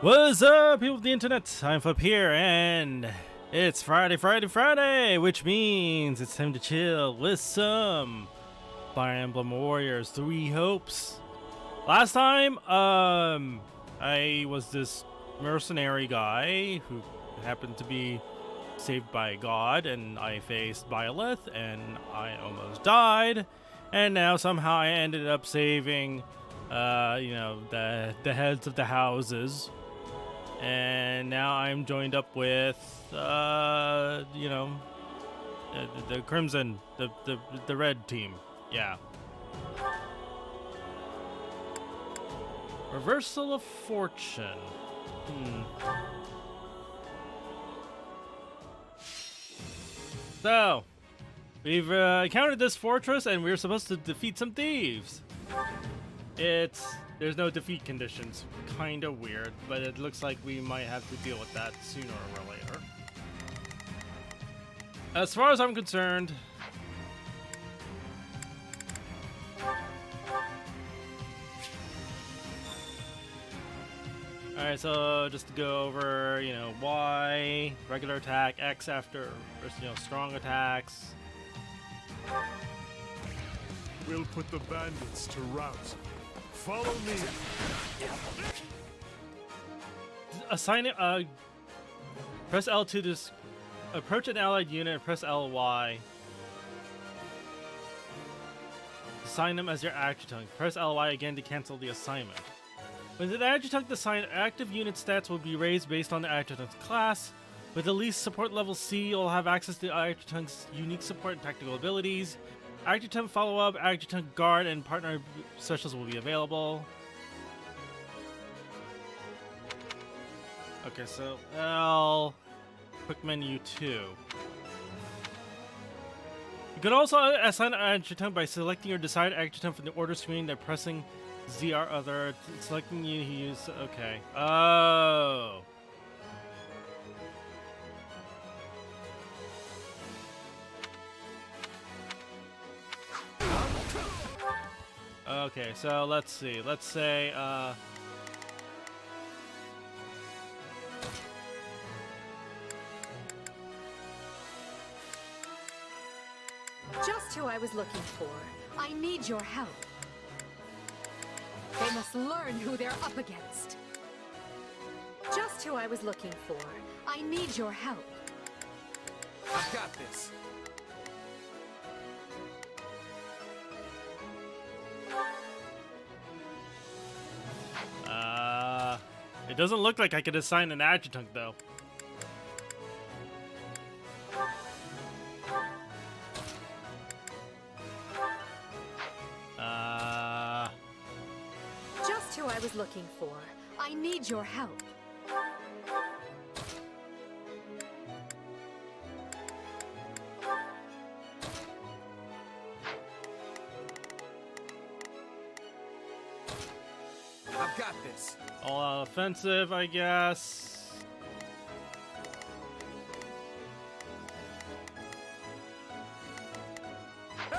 What's up, people of the internet? iamflip here, and it's Friday, which means it's time to chill with some Fire Emblem Warriors 3 Hopes. Last time, I was this mercenary guy who happened to be saved by God, and I faced Byleth, and I almost died, and now somehow I ended up saving, the heads of the houses. And now I'm joined up with, the Crimson, the red team. Yeah. Reversal of Fortune. So, we've encountered this fortress, and we're supposed to defeat some thieves. There's no defeat conditions. Kinda weird, but it looks like we might have to deal with that sooner or later. As far as I'm concerned, alright, so just to go over, Y, regular attack, X after, strong attacks. We'll put the bandits to rout. Follow me. Assign it, press L to approach an allied unit and press LY. Assign them as your adjutant. Press LY again to cancel the assignment. With an adjutant assigned, active unit stats will be raised based on the adjutant's class. With the least support level C, you'll have access to adjutant's unique support and tactical abilities. Adjutant follow-up, adjutant guard, and partner specials will be available. Okay, so L, quick menu 2. You can also assign an adjutant by selecting your desired adjutant from the order screen by pressing ZR other, selecting you use. Okay. Oh. Okay, so let's see. Let's say, Just who I was looking for. I need your help. They must learn who they're up against. Just who I was looking for. I need your help. I've got this. it doesn't look like I could assign an adjutant, though. Just who I was looking for. I need your help. I've got this. All out offensive, I guess.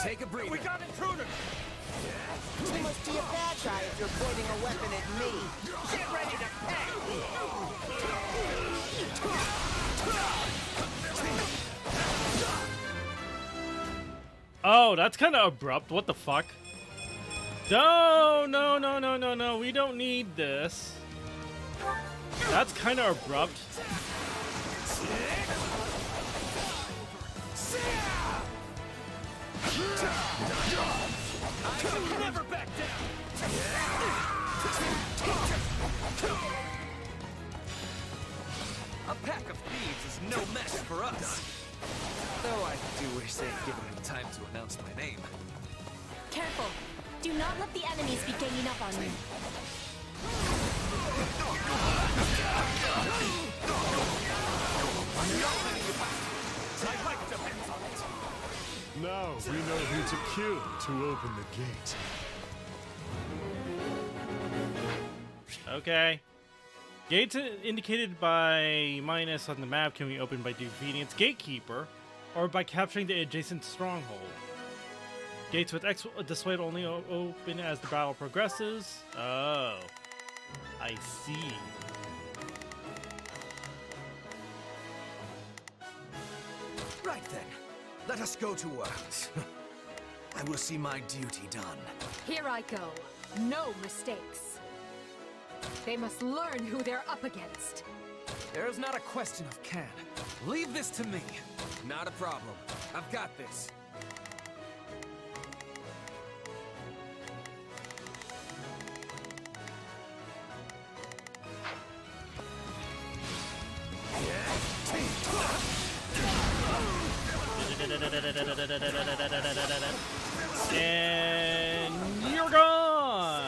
Take a breather. We got intruders! You must be a bad guy if you're pointing a weapon at me. Get ready to pay! Oh, that's kind of abrupt. What the fuck? No, we don't need this. That's kind of abrupt. Never back down! A pack of thieves is no match for us. Though I do wish they'd given me time to announce my name. Careful! Do not let the enemies be ganging up on you. My life depends on it! Now we know who to kill to open the gate. Okay. Gates indicated by minus on the map can be opened by defeating its gatekeeper or by capturing the adjacent stronghold. Gates with X dissuade only open as the battle progresses. Oh, I see. Right then, let us go to work. I will see my duty done. Here I go. No mistakes. They must learn who they're up against. There is not a question of can. Leave this to me. Not a problem. I've got this. And you're gone!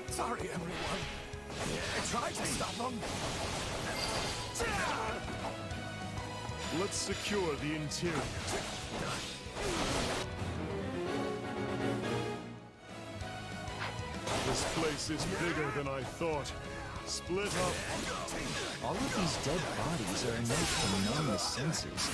Sorry, everyone. I tried to stop them. Let's secure the interior. This place is bigger than I thought. Split up. All of these dead bodies are enough to numb the senses.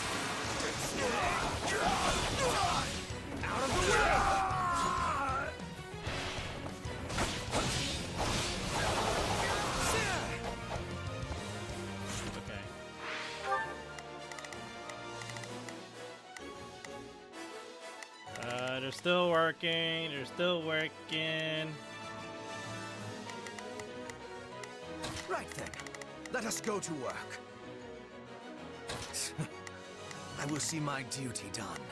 Okay. They're still working. They're still working. Right then, let us go to work. I will see my duty done.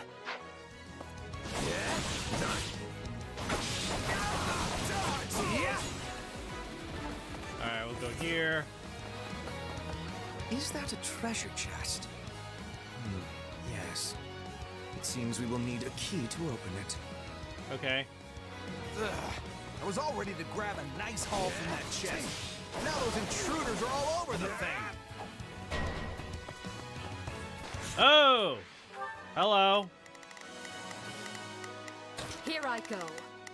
Alright, we'll go here. Is that a treasure chest? Yes. It seems we will need a key to open it. Okay. Ugh. I was all ready to grab a nice haul from that chest. Now those intruders are all over the thing. Oh! Hello. Here I go.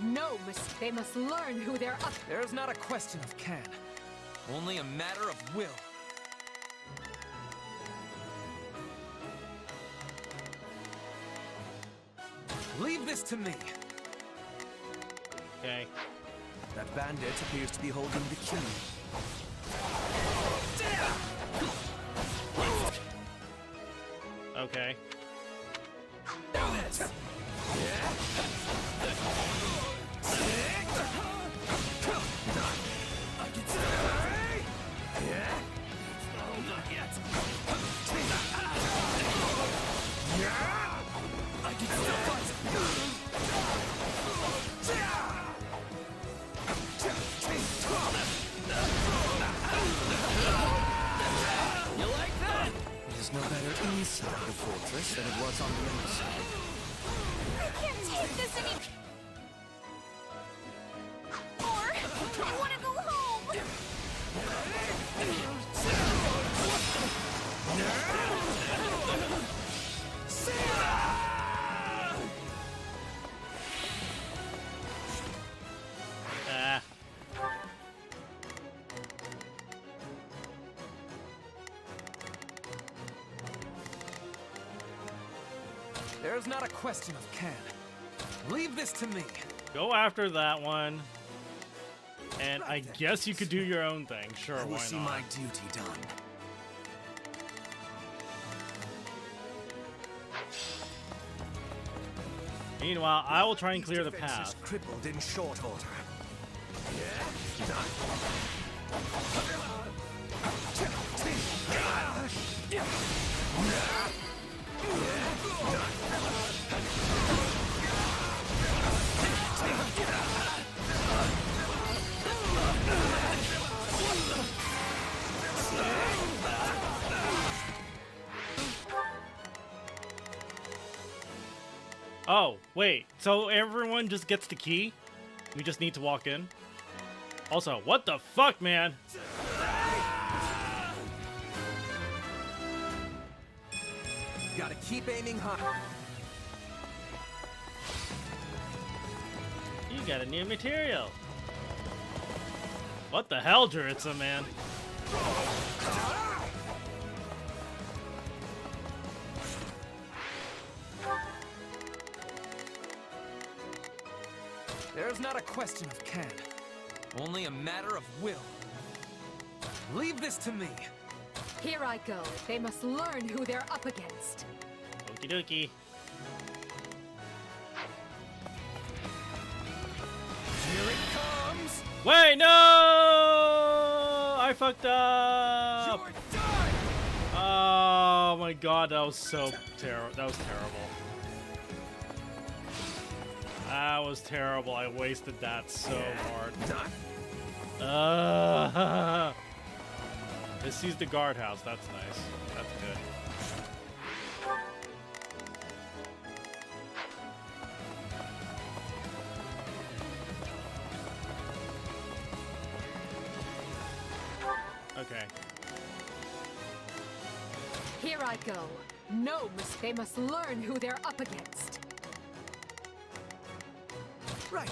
No mistake. They must learn who they're up. There's not a question of can. Only a matter of will. Leave this to me. Okay. That bandit appears to be holding the key. Okay. It is no better inside the fortress than it was on the outside. I can't take this anymore. I want to go home. Ah. There's not a question of can. Leave this to me. Go after that one. And I guess you could do your own thing. Sure, I will why see not? my duty done. Meanwhile, I will try and These clear the defenses path. crippled in short order. Oh, wait. So everyone just gets the key? We just need to walk in? Also, what the fuck, man? Gotta keep aiming high. You got a new material. What the hell, Juritsa, man? There's not a question of can. Only a matter of will. Leave this to me. Here I go. They must learn who they're up against. Okie dokie. Here it comes! Wait, no! I fucked up! You're done! Oh my god, that was so terrible. That was terrible. That was terrible. I wasted that so hard. This sees the guardhouse. That's nice. That's good. Okay. Here I go. No, they must learn who they're up against. Right.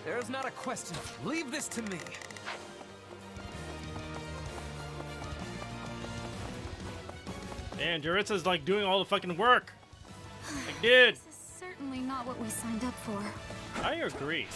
There's not a question. Leave this to me. Man, Juritsa's like doing all the fucking work. Like, dude. This is certainly not what we signed up for. I agree.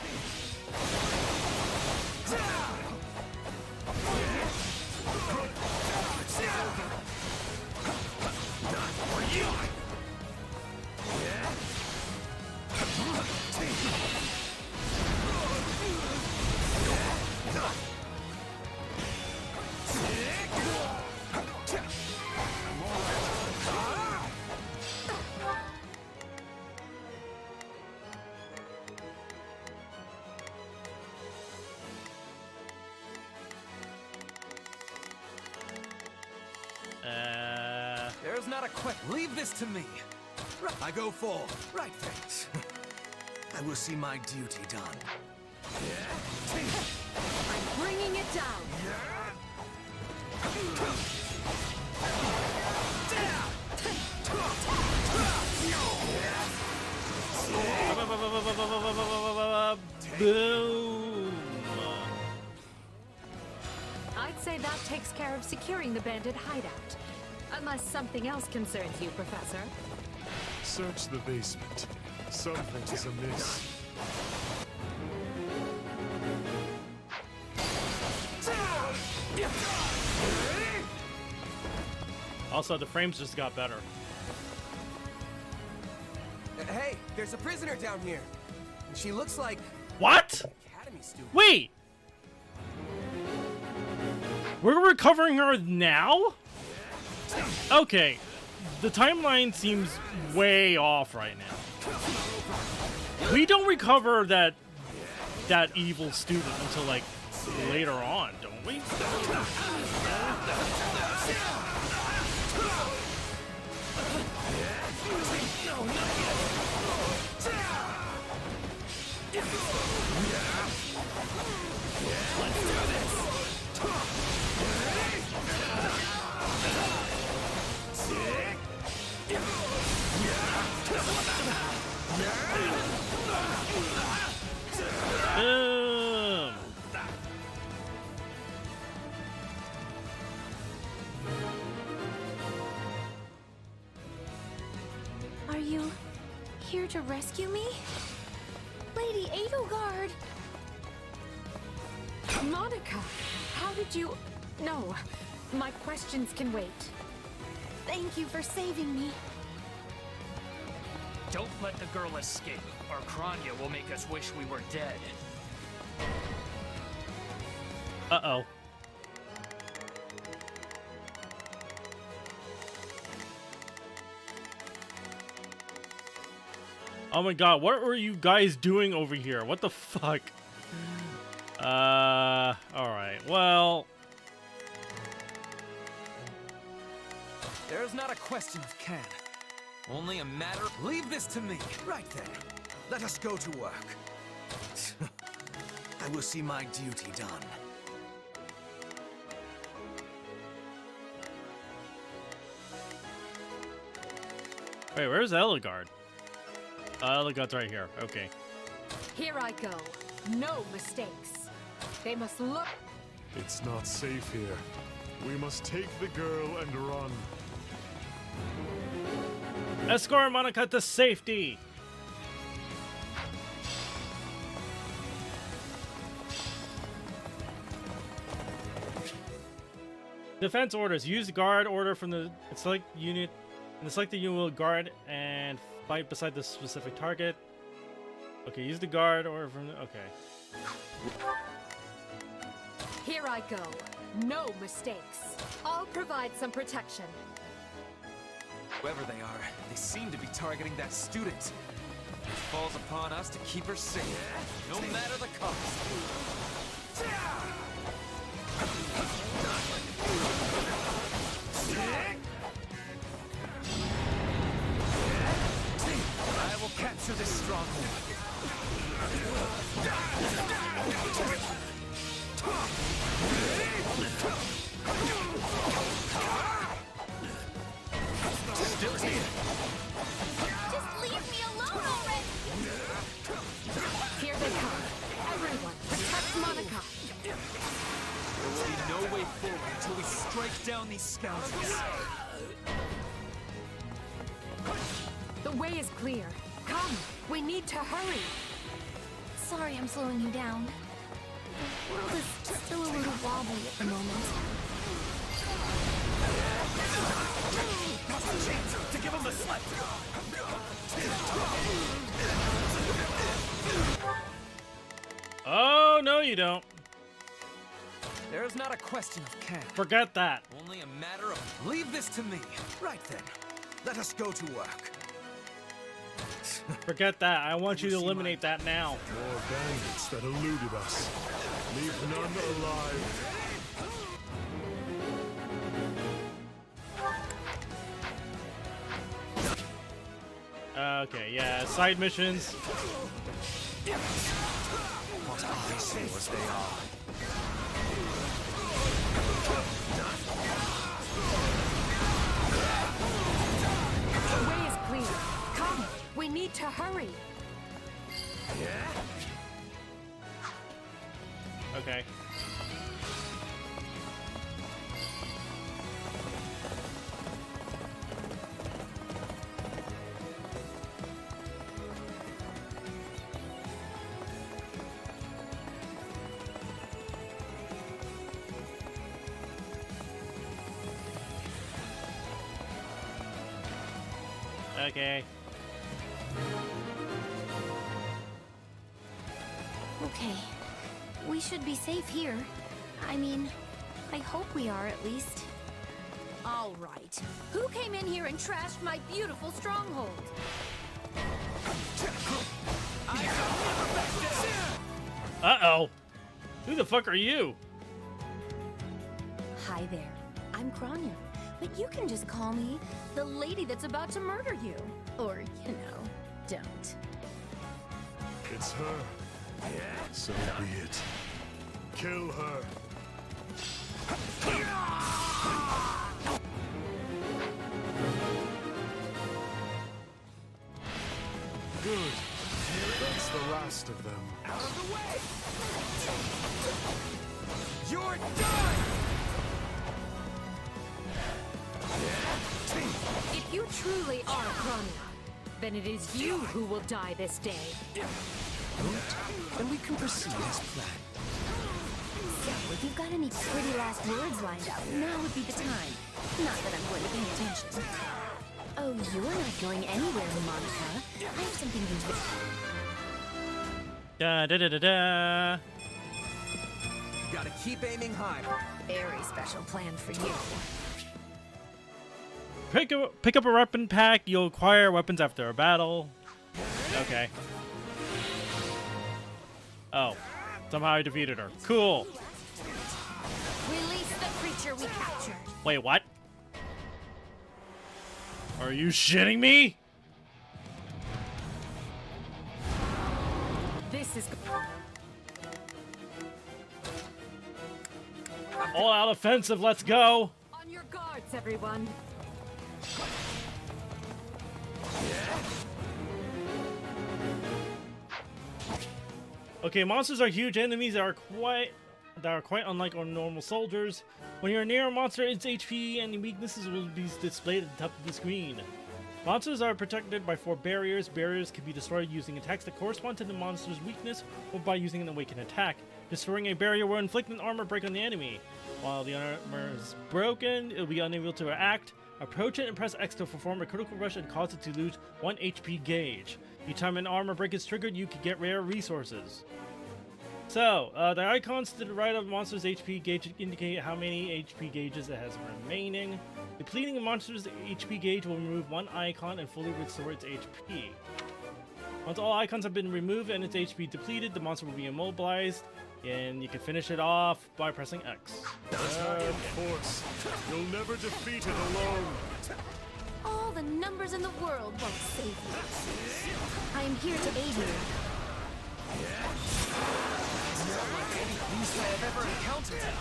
There's not a question. Leave this to me. I go full. Right, thanks. I will see my duty done. I'm bringing it down. Boom. I'd say that takes care of securing the bandit hideout. Unless something else concerns you, Professor. Search the basement. Something is amiss. Also, the frames just got better. Hey, there's a prisoner down here. And she looks like What? Academy student. Wait! We're recovering her now? Okay. The timeline seems way off right now. We don't recover that evil student until like later on, don't we? Boom. Are you here to rescue me? Lady Edelgard! Monica, how did you... No, my questions can wait. Thank you for saving me. Don't let the girl escape, or Kranya will make us wish we were dead. Uh-oh. Oh my god, what were you guys doing over here? What the fuck? Alright, well... There's not a question of can. Only a matter. Leave this to me. Right then. Let us go to work. I will see my duty done. Wait, where's Eligard? Eligard's right here. Okay. Here I go. No mistakes. They must look... It's not safe here. We must take the girl and run. Escort Monica to safety! Defense orders. Use the guard order from the select unit. And the selected unit will guard and fight beside the specific target. Okay, use the guard order from the... Okay. Here I go. No mistakes. I'll provide some protection. Whoever they are, they seem to be targeting that student. It falls upon us to keep her safe, no matter the cost. I will capture this stronghold. Still here. Just leave me alone already! Here they come. Everyone, protect Monica. There will be no way forward until we strike down these scoundrels. The way is clear. Come, we need to hurry. Sorry I'm slowing you down. The world is still a little wobbly at the moment. Now's the chance to give him the slip. Oh, no you don't. There is not a question of can. Forget that. Only a matter of leave this to me. Right then, let us go to work. Forget that. I want you to eliminate that now. More bandits that eluded us. Leave none alive. Okay, yeah, side missions. What eyesores they are. The way is clear. Come, we need to hurry. Okay. Okay. Okay. We should be safe here. I mean, I hope we are at least. All right. Who came in here and trashed my beautiful stronghold? Uh-oh. Who the fuck are you? Hi there. I'm Kranya. But you can just call me the lady that's about to murder you. Or, you know, don't. It's her. So be it. Kill her. Good. That's the last of them. Out of the way! You're done! If you truly are Kranya, then it is you who will die this day. Then we can proceed as planned. So, if you've got any pretty last words lined up, now would be the time. Not that I'm going to pay attention. Oh, you're not going anywhere, Monica. I have something to do. Da da da da da. Gotta keep aiming high. Very special plan for you. Pick up a weapon pack. You'll acquire weapons after a battle. Okay. Oh. Somehow I defeated her. Cool. Release the creature we captured. Wait, what? Are you shitting me? This is... All out offensive, let's go. On your guards, everyone. Okay, monsters are huge enemies that are quite unlike our normal soldiers. When you're near a monster, its HP and weaknesses will be displayed at the top of the screen. Monsters are protected by 4 barriers. Barriers can be destroyed using attacks that correspond to the monster's weakness or by using an awakened attack. Destroying a barrier will inflict an armor break on the enemy. While the armor is broken, it will be unable to react. Approach it and press X to perform a critical rush and cause it to lose 1 HP gauge. Each time an armor break is triggered, you can get rare resources. So, the icons to the right of the monster's HP gauge indicate how many HP gauges it has remaining. Depleting a monster's HP gauge will remove 1 icon and fully restore its HP. Once all icons have been removed and its HP depleted, the monster will be immobilized, and you can finish it off by pressing X. Attack in force. You'll never defeat it alone. All the numbers in the world won't save you. I am here to aid you. Not like any beast I have ever encountered.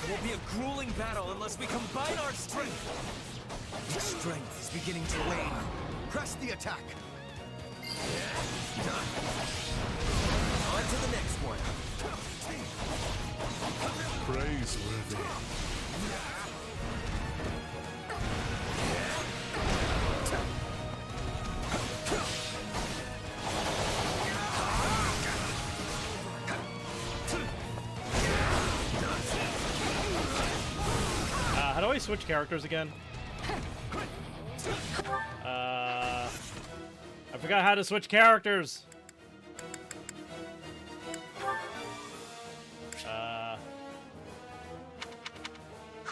It will be a grueling battle unless we combine our strength. Its strength is beginning to wane. Press the attack. Done. On to the next one. Praiseworthy. How do I switch characters again? I forgot how to switch characters.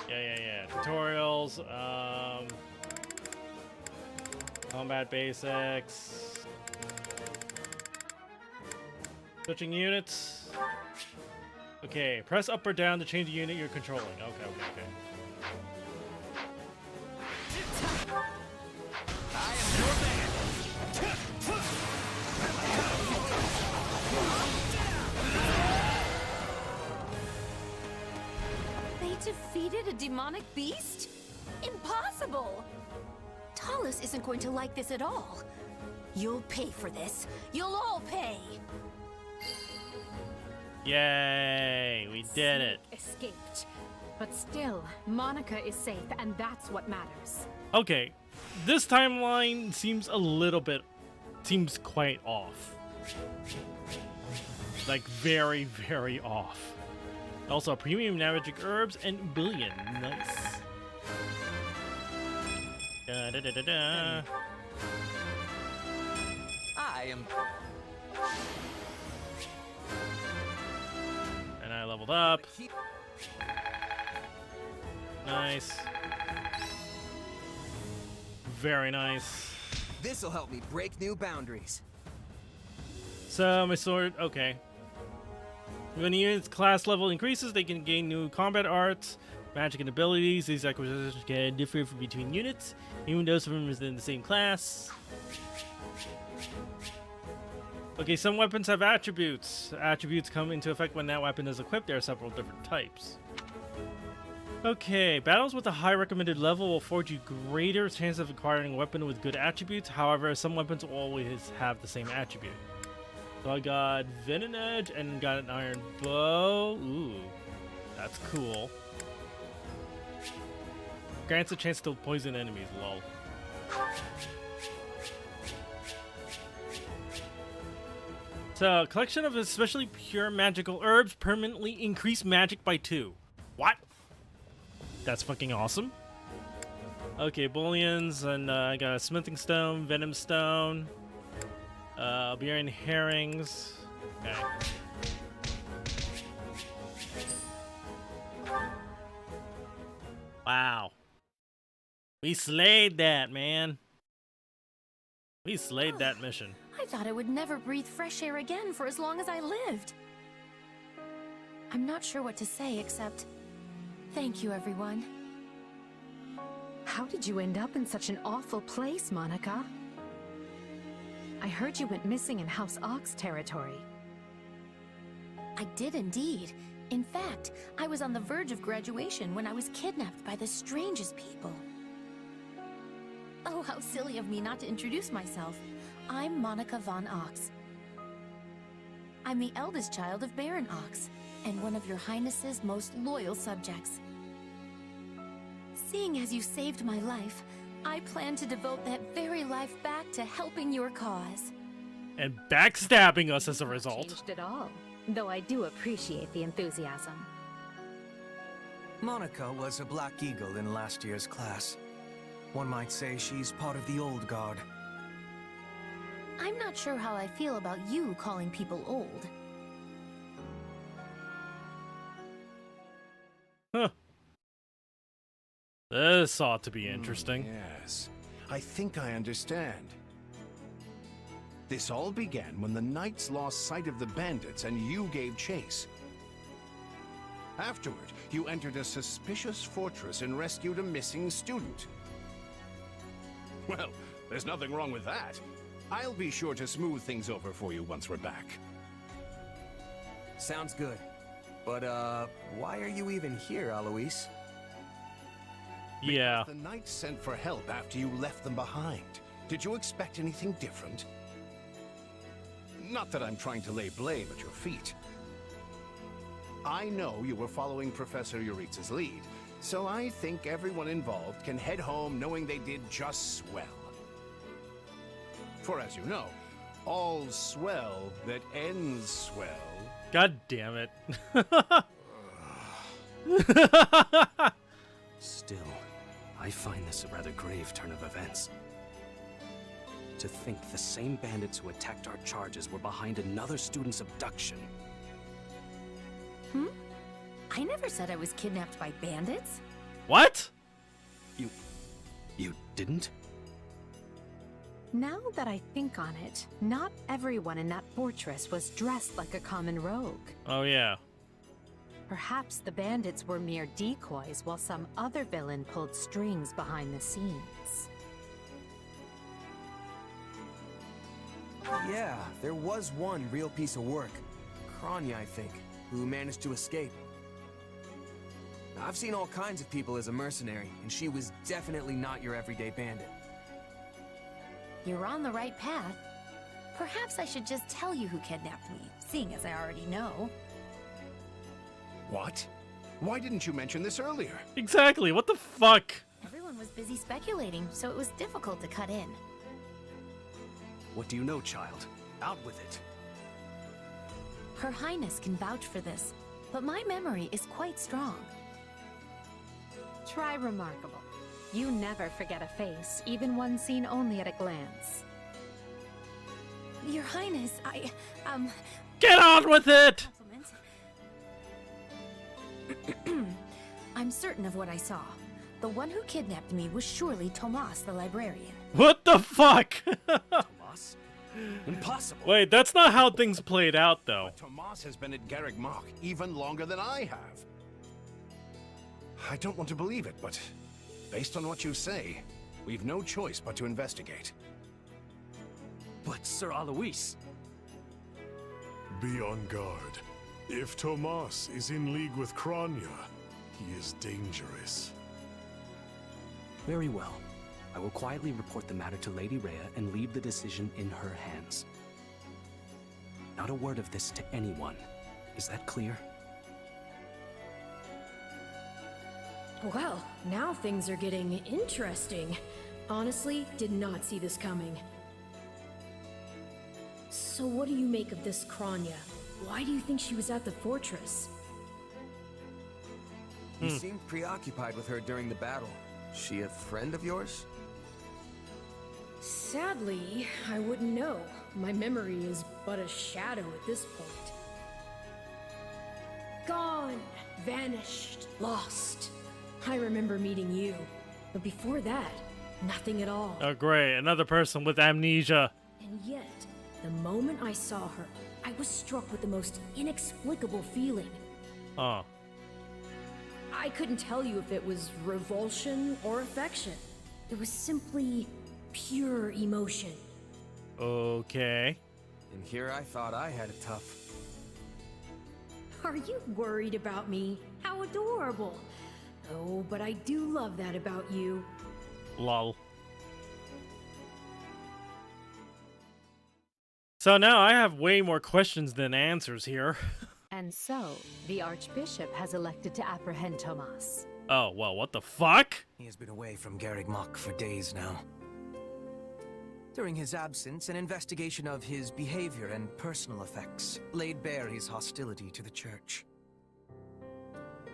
Yeah. Tutorials. Combat basics. Switching units. Okay, press up or down to change the unit you're controlling. Okay. I am your man. They defeated a demonic beast? Impossible! Talus isn't going to like this at all. You'll pay for this. You'll all pay. Yay, we did it. Escaped. But still, Monica is safe, and that's what matters. Okay, this timeline seems quite off. Like, very, very off. Also, premium magic herbs and billion. Nice. Da-da-da-da-da. I am. And I leveled up. Nice. Very nice. This'll help me break new boundaries. So, my sword, okay. When the unit's class level increases, they can gain new combat arts, magic, and abilities. These acquisitions can differ between units, even though some of them is in the same class. Okay, some weapons have attributes. Attributes come into effect when that weapon is equipped. There are several different types. Okay, battles with a high recommended level will afford you greater chance of acquiring a weapon with good attributes. However, some weapons will always have the same attribute. So I got Venom Edge and got an Iron Bow. Ooh, that's cool. Grants a chance to poison enemies, lol. So, collection of especially pure magical herbs permanently increase magic by 2. What? That's fucking awesome. Okay, bullions, and I got a smithing stone, venom stone, Alberian herrings. Okay. Wow. We slayed that, man. We slayed that mission. I thought I would never breathe fresh air again for as long as I lived. I'm not sure what to say except thank you, everyone. How did you end up in such an awful place, Monica? I heard you went missing in House Ox territory. I did indeed. In fact, I was on the verge of graduation when I was kidnapped by the strangest people. Oh, how silly of me not to introduce myself. I'm Monica von Ox. I'm the eldest child of Baron Ox, and one of your Highness's most loyal subjects. Seeing as you saved my life, I plan to devote that very life back to helping your cause. And backstabbing us as a result. Changed at all, though I do appreciate the enthusiasm. Monica was a Black Eagle in last year's class. One might say she's part of the old guard. I'm not sure how I feel about you calling people old. Huh. This ought to be interesting. Yes, I think I understand. This all began when the knights lost sight of the bandits and you gave chase. Afterward, you entered a suspicious fortress and rescued a missing student. Well, there's nothing wrong with that. I'll be sure to smooth things over for you once we're back. Sounds good. But, why are you even here, Alois? Yeah. The knights sent for help after you left them behind. Did you expect anything different? Not that I'm trying to lay blame at your feet. I know you were following Professor Yuritsa's lead, so I think everyone involved can head home knowing they did just swell. For as you know, all's swell that ends swell. God damn it. Still, I find this a rather grave turn of events. To think the same bandits who attacked our charges were behind another student's abduction. Hmm? I never said I was kidnapped by bandits. What? You didn't? Now that I think on it, not everyone in that fortress was dressed like a common rogue. Oh, yeah. Perhaps the bandits were mere decoys while some other villain pulled strings behind the scenes. Yeah, there was one real piece of work. Kranya, I think, who managed to escape. I've seen all kinds of people as a mercenary, and she was definitely not your everyday bandit. You're on the right path. Perhaps I should just tell you who kidnapped me, seeing as I already know. What? Why didn't you mention this earlier? Exactly, what the fuck? Everyone was busy speculating, so it was difficult to cut in. What do you know, child? Out with it. Her Highness can vouch for this, but my memory is quite strong. Try remarkable. You never forget a face, even one seen only at a glance. Your Highness, Get on with it! I'm certain of what I saw. The one who kidnapped me was surely Tomas the librarian. What the fuck? Tomas? Impossible. Wait, that's not how things played out, though. But Tomas has been at Garrick Mach even longer than I have. I don't want to believe it, but based on what you say, we've no choice but to investigate. But Sir Alois... Be on guard. If Tomas is in league with Kranya, he is dangerous. Very well. I will quietly report the matter to Lady Rhea and leave the decision in her hands. Not a word of this to anyone. Is that clear? Well, now things are getting interesting. Honestly, did not see this coming. So what do you make of this Kranya? Why do you think she was at the fortress? You seemed preoccupied with her during the battle. She a friend of yours? Sadly, I wouldn't know. My memory is but a shadow at this point. Gone, vanished, lost. I remember meeting you, but before that, nothing at all. Oh, great. Another person with amnesia. And yet, the moment I saw her, I was struck with the most inexplicable feeling. Oh. I couldn't tell you if it was revulsion or affection. It was simply pure emotion. Okay. And here I thought I had it tough. Are you worried about me? How adorable. Oh, but I do love that about you. Lol. So now I have way more questions than answers here. And so, the Archbishop has elected to apprehend Tomas. Oh, well, what the fuck? He has been away from Garreg Mach for days now. During his absence, an investigation of his behavior and personal effects laid bare his hostility to the church.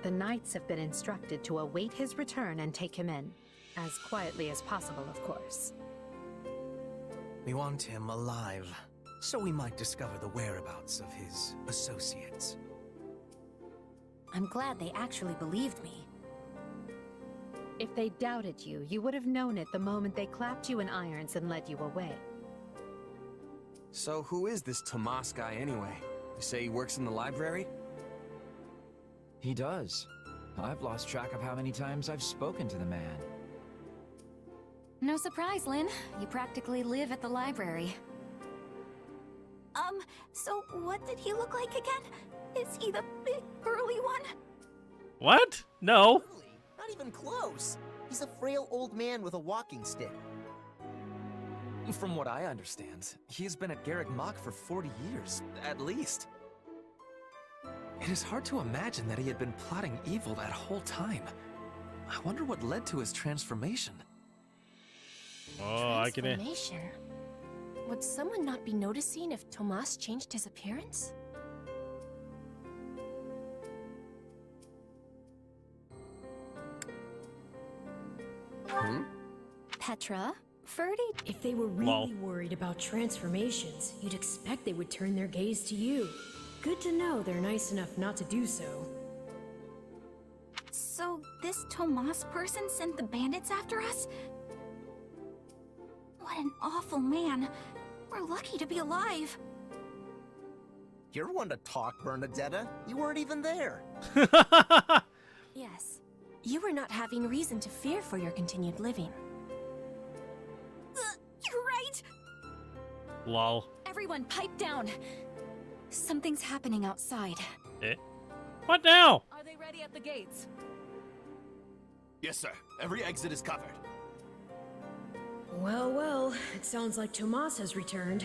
The knights have been instructed to await his return and take him in. As quietly as possible, of course. We want him alive, so we might discover the whereabouts of his associates. I'm glad they actually believed me. If they doubted you, you would have known it the moment they clapped you in irons and led you away. So who is this Tomas guy anyway? You say he works in the library? He does. I've lost track of how many times I've spoken to the man. No surprise, Lynn. You practically live at the library. So what did he look like again? Is he the big, burly one? What? No. Not even close. He's a frail old man with a walking stick. From what I understand, he has been at Garreg Mach for 40 years, at least. It is hard to imagine that he had been plotting evil that whole time. I wonder what led to his transformation. Oh, I can. Transformation? Would someone not be noticing if Tomas changed his appearance? Petra? Ferdy? If they were really worried about transformations, you'd expect they would turn their gaze to you. Good to know they're nice enough not to do so. So this Tomas person sent the bandits after us? What an awful man. We're lucky to be alive. You're one to talk, Bernadetta. You weren't even there. Yes. You were not having reason to fear for your continued living. You're right! Lol. Everyone, pipe down. Something's happening outside. Eh? What now? Are they ready at the gates? Yes, sir. Every exit is covered. Well, well, it sounds like Tomas has returned.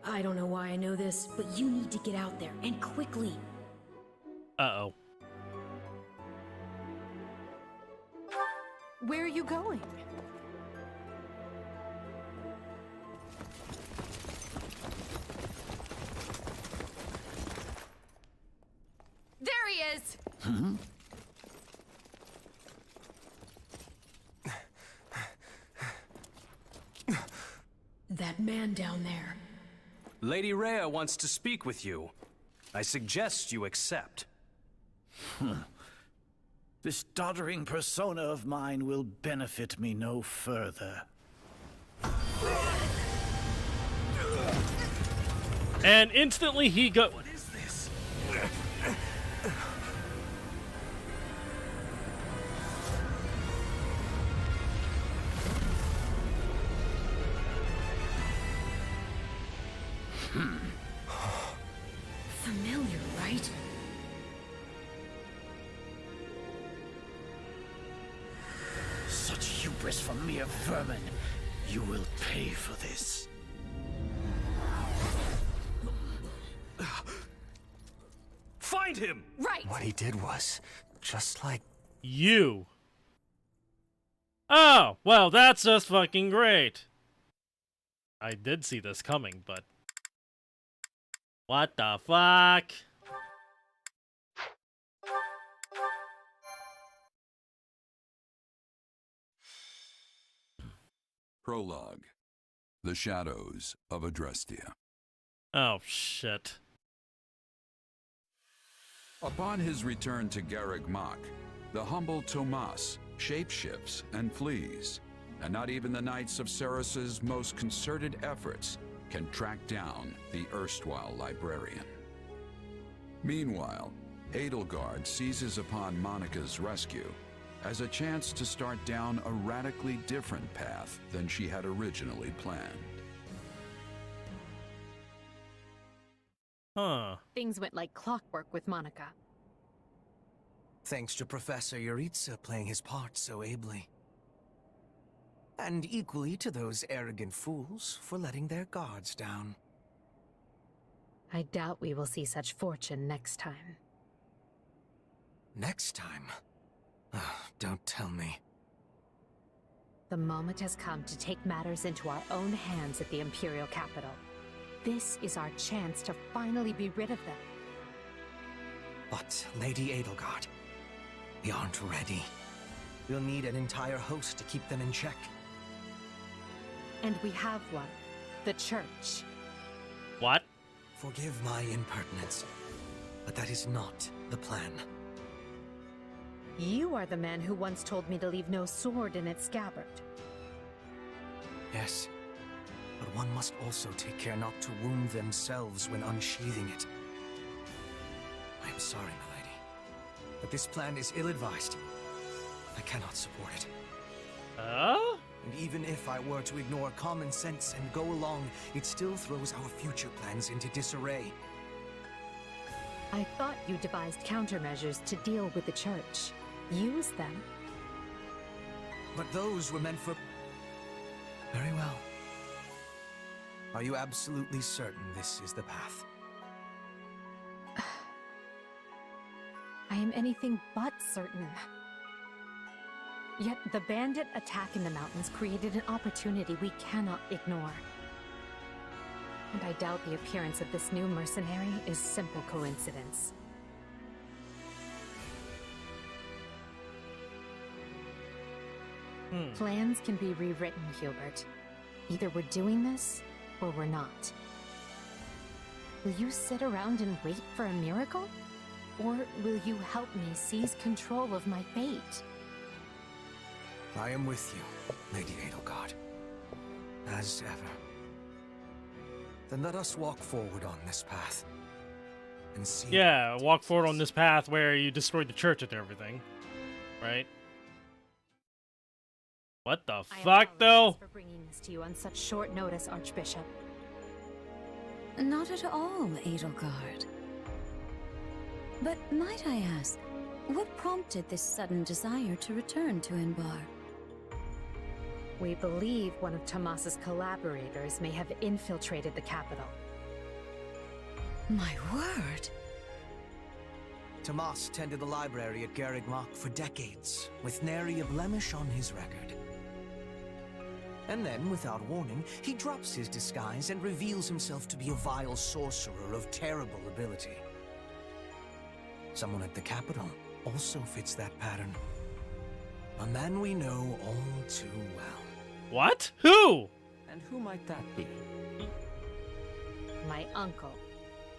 I don't know why I know this, but you need to get out there, and quickly. Uh-oh. Where are you going? There he is! That man down there. Lady Rhea wants to speak with you. I suggest you accept. This doddering persona of mine will benefit me no further. And instantly he go. What is this? Familiar, right? Such hubris from mere vermin. You will pay for this. Find him! Right! What he did was just like... You. Oh, well, that's just fucking great. I did see this coming, but... What the fuck? Prologue. The Shadows of Adrestia. Oh, shit. Upon his return to Garreg Mach, the humble Tomas shapeshifts and flees, and not even the Knights of Ceres's most concerted efforts can track down the erstwhile librarian. Meanwhile, Edelgard seizes upon Monica's rescue as a chance to start down a radically different path than she had originally planned. Huh. Things went like clockwork with Monica. Thanks to Professor Yuritsa playing his part so ably. And equally to those arrogant fools for letting their guards down. I doubt we will see such fortune next time. Next time? Don't tell me. The moment has come to take matters into our own hands at the Imperial capital. This is our chance to finally be rid of them. But, Lady Edelgard, we aren't ready. We'll need an entire host to keep them in check. And we have one. The Church. What? Forgive my impertinence, but that is not the plan. You are the man who once told me to leave no sword in its scabbard. Yes, but one must also take care not to wound themselves when unsheathing it. I am sorry, my lady, but this plan is ill-advised. I cannot support it. And even if I were to ignore common sense and go along, it still throws our future plans into disarray. I thought you devised countermeasures to deal with the Church. Use them. But those were meant for... Very well. Are you absolutely certain this is the path? I am anything but certain. Yet the bandit attack in the mountains created an opportunity we cannot ignore. And I doubt the appearance of this new mercenary is simple coincidence. Plans can be rewritten, Hubert. Either we're doing this, or we're not. Will you sit around and wait for a miracle? Or will you help me seize control of my fate? I am with you, Lady Edelgard. As ever. Then let us walk forward on this path. And see... Yeah, walk forward on this path where you destroyed the church and everything. Right? What the fuck, though? For bringing this to you on such short notice, Archbishop. Not at all, Edelgard. But might I ask, what prompted this sudden desire to return to Inbar? We believe one of Tomas's collaborators may have infiltrated the capital. My word! Tomas tended the library at Garreg Mach for decades, with nary a blemish on his record. And then, without warning, he drops his disguise and reveals himself to be a vile sorcerer of terrible ability. Someone at the capital also fits that pattern. A man we know all too well. What? Who? And who might that be? My uncle,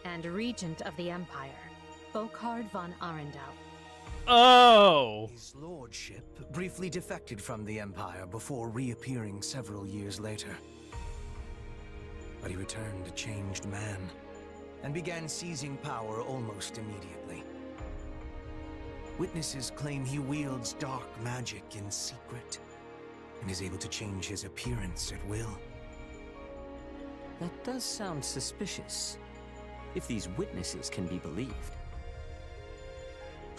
and regent of the Empire, Volkhard von Arundel. Oh! His lordship briefly defected from the Empire before reappearing several years later. But he returned a changed man, and began seizing power almost immediately. Witnesses claim he wields dark magic in secret, and is able to change his appearance at will. That does sound suspicious, if these witnesses can be believed.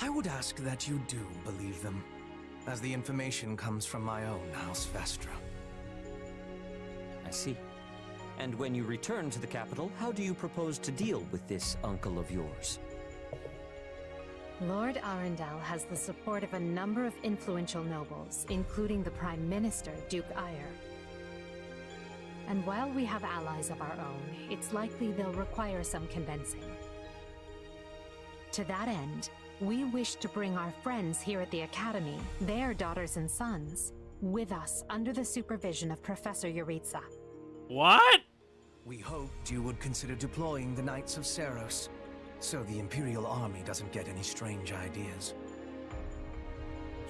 I would ask that you do believe them, as the information comes from my own House Vestra. I see. And when you return to the capital, how do you propose to deal with this uncle of yours? Lord Arundel has the support of a number of influential nobles, including the Prime Minister, Duke Ayer. And while we have allies of our own, it's likely they'll require some convincing. To that end, we wish to bring our friends here at the Academy, their daughters and sons, with us under the supervision of Professor Yuritsa. What? We hoped you would consider deploying the Knights of Seros, so the Imperial Army doesn't get any strange ideas.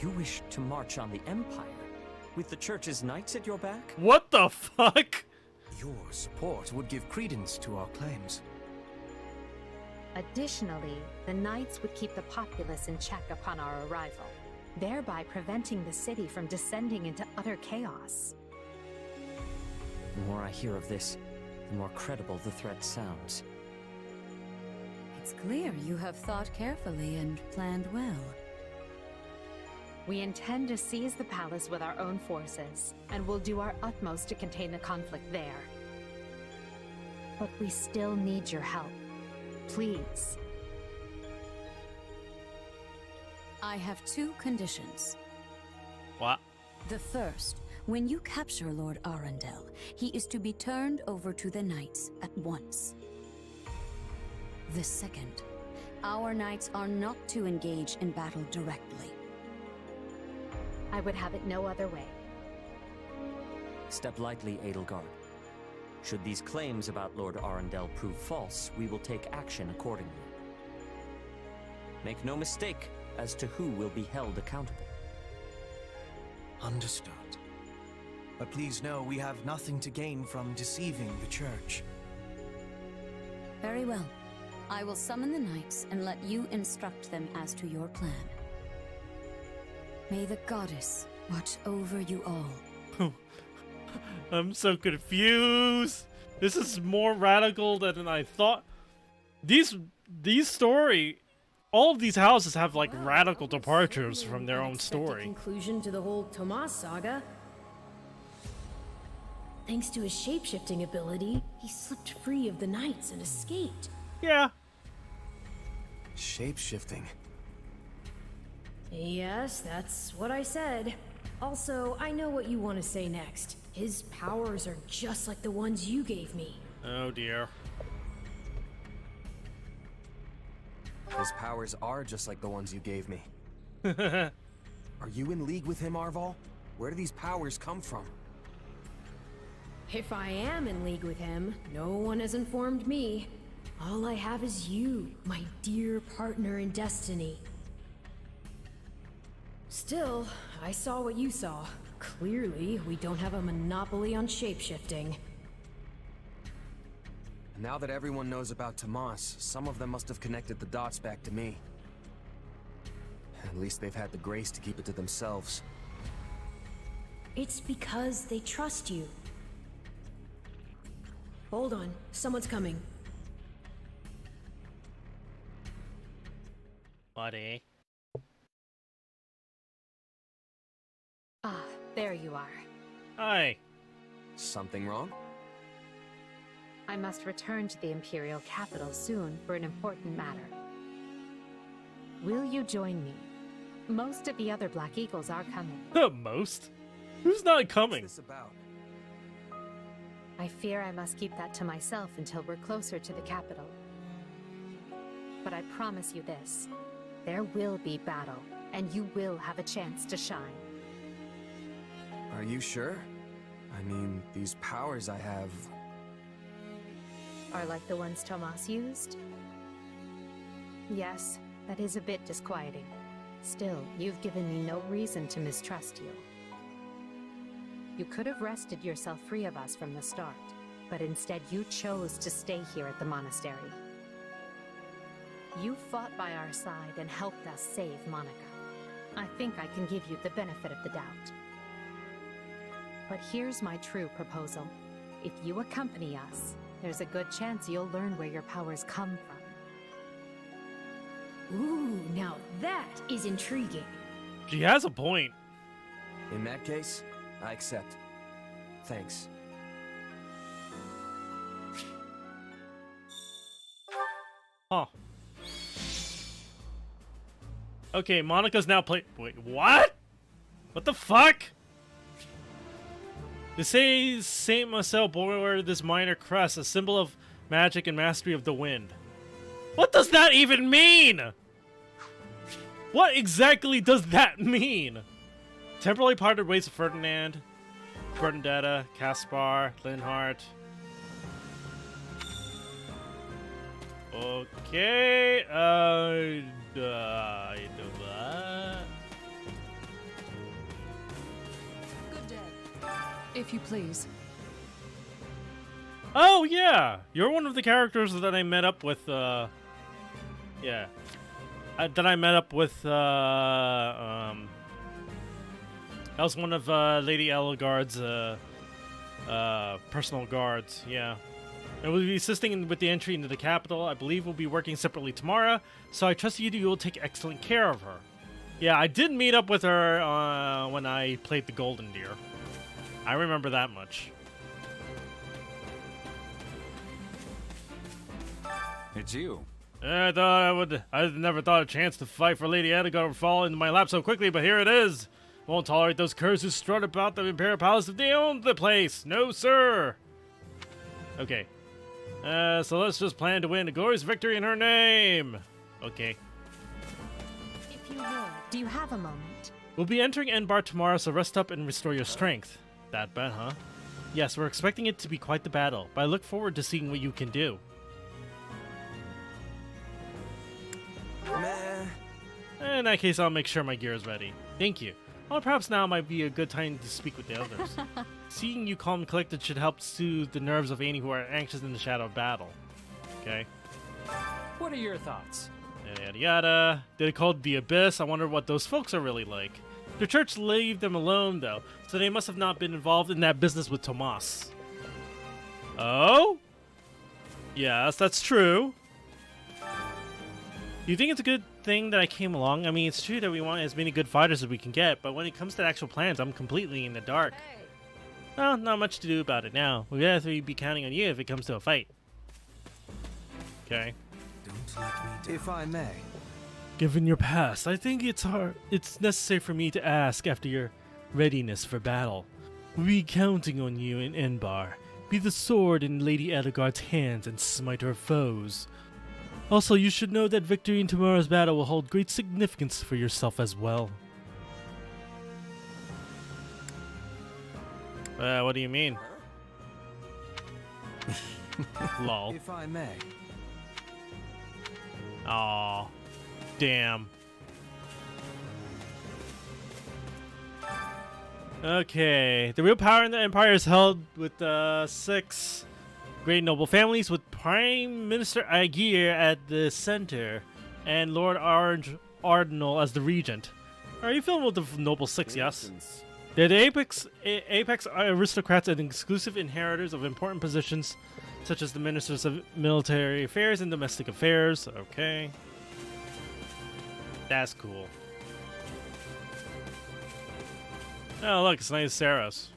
You wish to march on the Empire, with the Church's knights at your back? What the fuck? Your support would give credence to our claims. Additionally, the Knights would keep the populace in check upon our arrival, thereby preventing the city from descending into utter chaos. The more I hear of this, the more credible the threat sounds. It's clear you have thought carefully and planned well. We intend to seize the palace with our own forces, and will do our utmost to contain the conflict there. But we still need your help. Please. I have 2 conditions. What? The first, when you capture Lord Arundel, he is to be turned over to the Knights at once. The second, our Knights are not to engage in battle directly. I would have it no other way. Step lightly, Edelgard. Should these claims about Lord Arundel prove false, we will take action accordingly. Make no mistake as to who will be held accountable. Understood. But please know we have nothing to gain from deceiving the Church. Very well. I will summon the Knights and let you instruct them as to your plan. May the Goddess watch over you all. I'm so confused. This is more radical than I thought. These story, all of these houses have like radical departures from their own story. Conclusion to the whole Tomas saga. Thanks to his shapeshifting ability, he slipped free of the Knights and escaped. Yeah. Shapeshifting. Yes, that's what I said. Also, I know what you want to say next. His powers are just like the ones you gave me. Oh dear. His powers are just like the ones you gave me. Are you in league with him, Arval? Where do these powers come from? If I am in league with him, no one has informed me. All I have is you, my dear partner in destiny. Still, I saw what you saw. Clearly, we don't have a monopoly on shapeshifting. Now that everyone knows about Tomas, some of them must have connected the dots back to me. At least they've had the grace to keep it to themselves. It's because they trust you. Hold on, someone's coming. Buddy. Ah, there you are. Hi. Something wrong? I must return to the Imperial capital soon for an important matter. Will you join me? Most of the other Black Eagles are coming. Most? Who's not coming? What's this about? I fear I must keep that to myself until we're closer to the capital. But I promise you this. There will be battle, and you will have a chance to shine. Are you sure? I mean, these powers I have... Are like the ones Tomas used? Yes, that is a bit disquieting. Still, you've given me no reason to mistrust you. You could have wrested yourself free of us from the start, but instead you chose to stay here at the monastery. You fought by our side and helped us save Monica. I think I can give you the benefit of the doubt. But here's my true proposal. If you accompany us, there's a good chance you'll learn where your powers come from. Ooh, now that is intriguing. She has a point. In that case, I accept. Thanks. Huh. Okay, Monica's now Wait, what? What the fuck? They say Saint Marcel bore this minor crest, a symbol of magic and mastery of the wind. What does that even mean? What exactly does that mean? Temporarily parted ways with Ferdinand, Bernadetta, Caspar, Linhart. Okay, Good day. If you please. Oh yeah, you're one of the characters that I met up with. Yeah, that I met up with. That was one of Lady Edelgard's personal guards. Yeah, and we'll be assisting with the entry into the capital. I believe we'll be working separately tomorrow, so I trust you will take excellent care of her. Yeah, I did meet up with her when I played the Golden Deer. I remember that much. It's you. I never thought a chance to fight for Lady Edgar would fall into my lap so quickly, but here it is. Won't tolerate those curs who strut about the Imperial Palace if they own the place. No, sir. Okay. So let's just plan to win a glorious victory in her name. Okay. If you would, do you have a moment? We'll be entering Enbar tomorrow, so rest up and restore your strength. That bad, huh? Yes, we're expecting it to be quite the battle, but I look forward to seeing what you can do. In that case, I'll make sure my gear is ready. Thank you. Well, perhaps now might be a good time to speak with the others. Seeing you calm and collected should help soothe the nerves of any who are anxious in the shadow of battle. Okay. What are your thoughts? Yada yada yada. They're called the Abyss. I wonder what those folks are really like. The church leave them alone, though, so they must have not been involved in that business with Tomas. Oh? Yes, that's true. You think it's a good thing that I came along? I mean, it's true that we want as many good fighters as we can get, but when it comes to actual plans, I'm completely in the dark. Well, not much to do about it now. We'll have to be counting on you if it comes to a fight. Okay. Don't let me down. If I may. Given your past, I think it's necessary for me to ask after your readiness for battle. We'll be counting on you in Enbar. Be the sword in Lady Edelgard's hands and smite her foes. Also, you should know that victory in tomorrow's battle will hold great significance for yourself as well. What do you mean? Lol. If I may. Aw. Damn. Okay. The real power in the Empire is held with 6 great noble families, with Prime Minister Aegir at the center and Lord Ardenal as the regent. Are you filled with the noble 6, yes? They're the apex aristocrats and exclusive inheritors of important positions, such as the ministers of military affairs and domestic affairs. Okay. That's cool. Oh, look, it's Knights of Saros.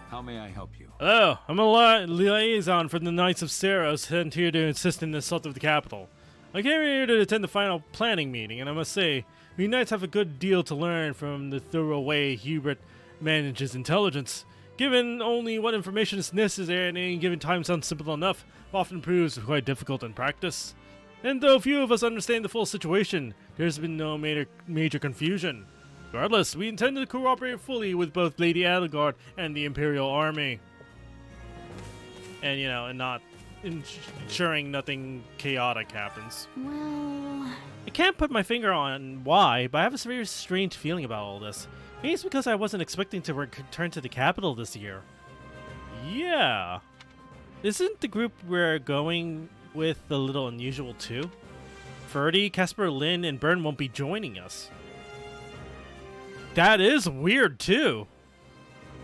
How may I help you? Hello, I'm a liaison from the Knights of Saros, sent here to assist in the assault of the capital. I came here to attend the final planning meeting, and I must say, we Knights have a good deal to learn from the thorough way Hubert manages intelligence. Given only what information is necessary at any given time sounds simple enough, often proves quite difficult in practice. And though few of us understand the full situation, there's been no major confusion. Regardless, we intend to cooperate fully with both Lady Edelgard and the Imperial Army. And, you know, and not ensuring nothing chaotic happens. Well, I can't put my finger on why, but I have a very strange feeling about all this. Maybe it's because I wasn't expecting to return to the capital this year. Yeah. Isn't the group we're going with a little unusual too? Ferdy, Casper, Lynn, and Byrne won't be joining us. That is weird too.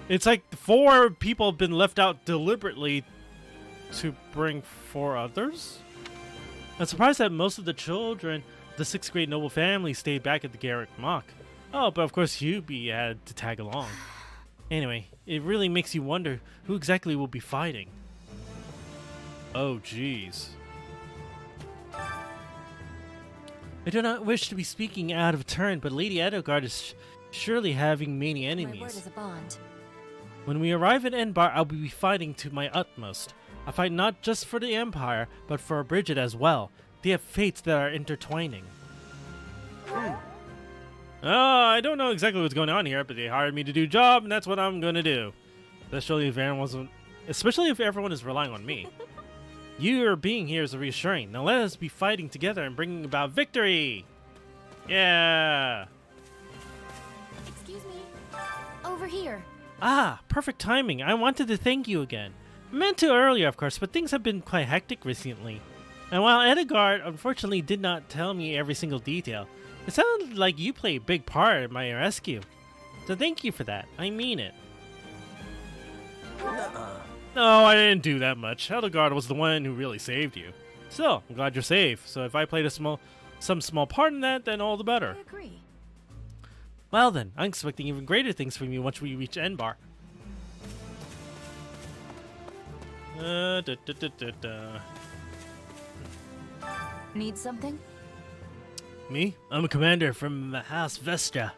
It's like 4 people have been left out deliberately to bring 4 others? I'm surprised that most of the children of the 6th grade noble family stayed back at the Garrick Mock. Oh, but of course Hubie had to tag along. Anyway, it really makes you wonder who exactly will be fighting. Oh, jeez. I do not wish to be speaking out of turn, but Lady Edelgard is surely having many enemies. my word is a bond. When we arrive at Enbar, I'll be fighting to my utmost. I fight not just for the Empire, but for Bridget as well. They have fates that are intertwining. I don't know exactly what's going on here, but they hired me to do a job, and that's what I'm gonna do. Especially if everyone is relying on me. Your being here is reassuring. Now let us be fighting together and bringing about victory! Yeah! Excuse me. Over here. Ah, perfect timing. I wanted to thank you again. I meant to earlier, of course, but things have been quite hectic recently. And while Edelgard unfortunately did not tell me every single detail, it sounded like you played a big part in my rescue. So thank you for that. I mean it. No, I didn't do that much. Edelgard was the one who really saved you. Still, I'm glad you're safe. So if I played some small part in that, then all the better. I agree. Well then, I'm expecting even greater things from you once we reach Enbar. Need something? Me? I'm a commander from House Vestra.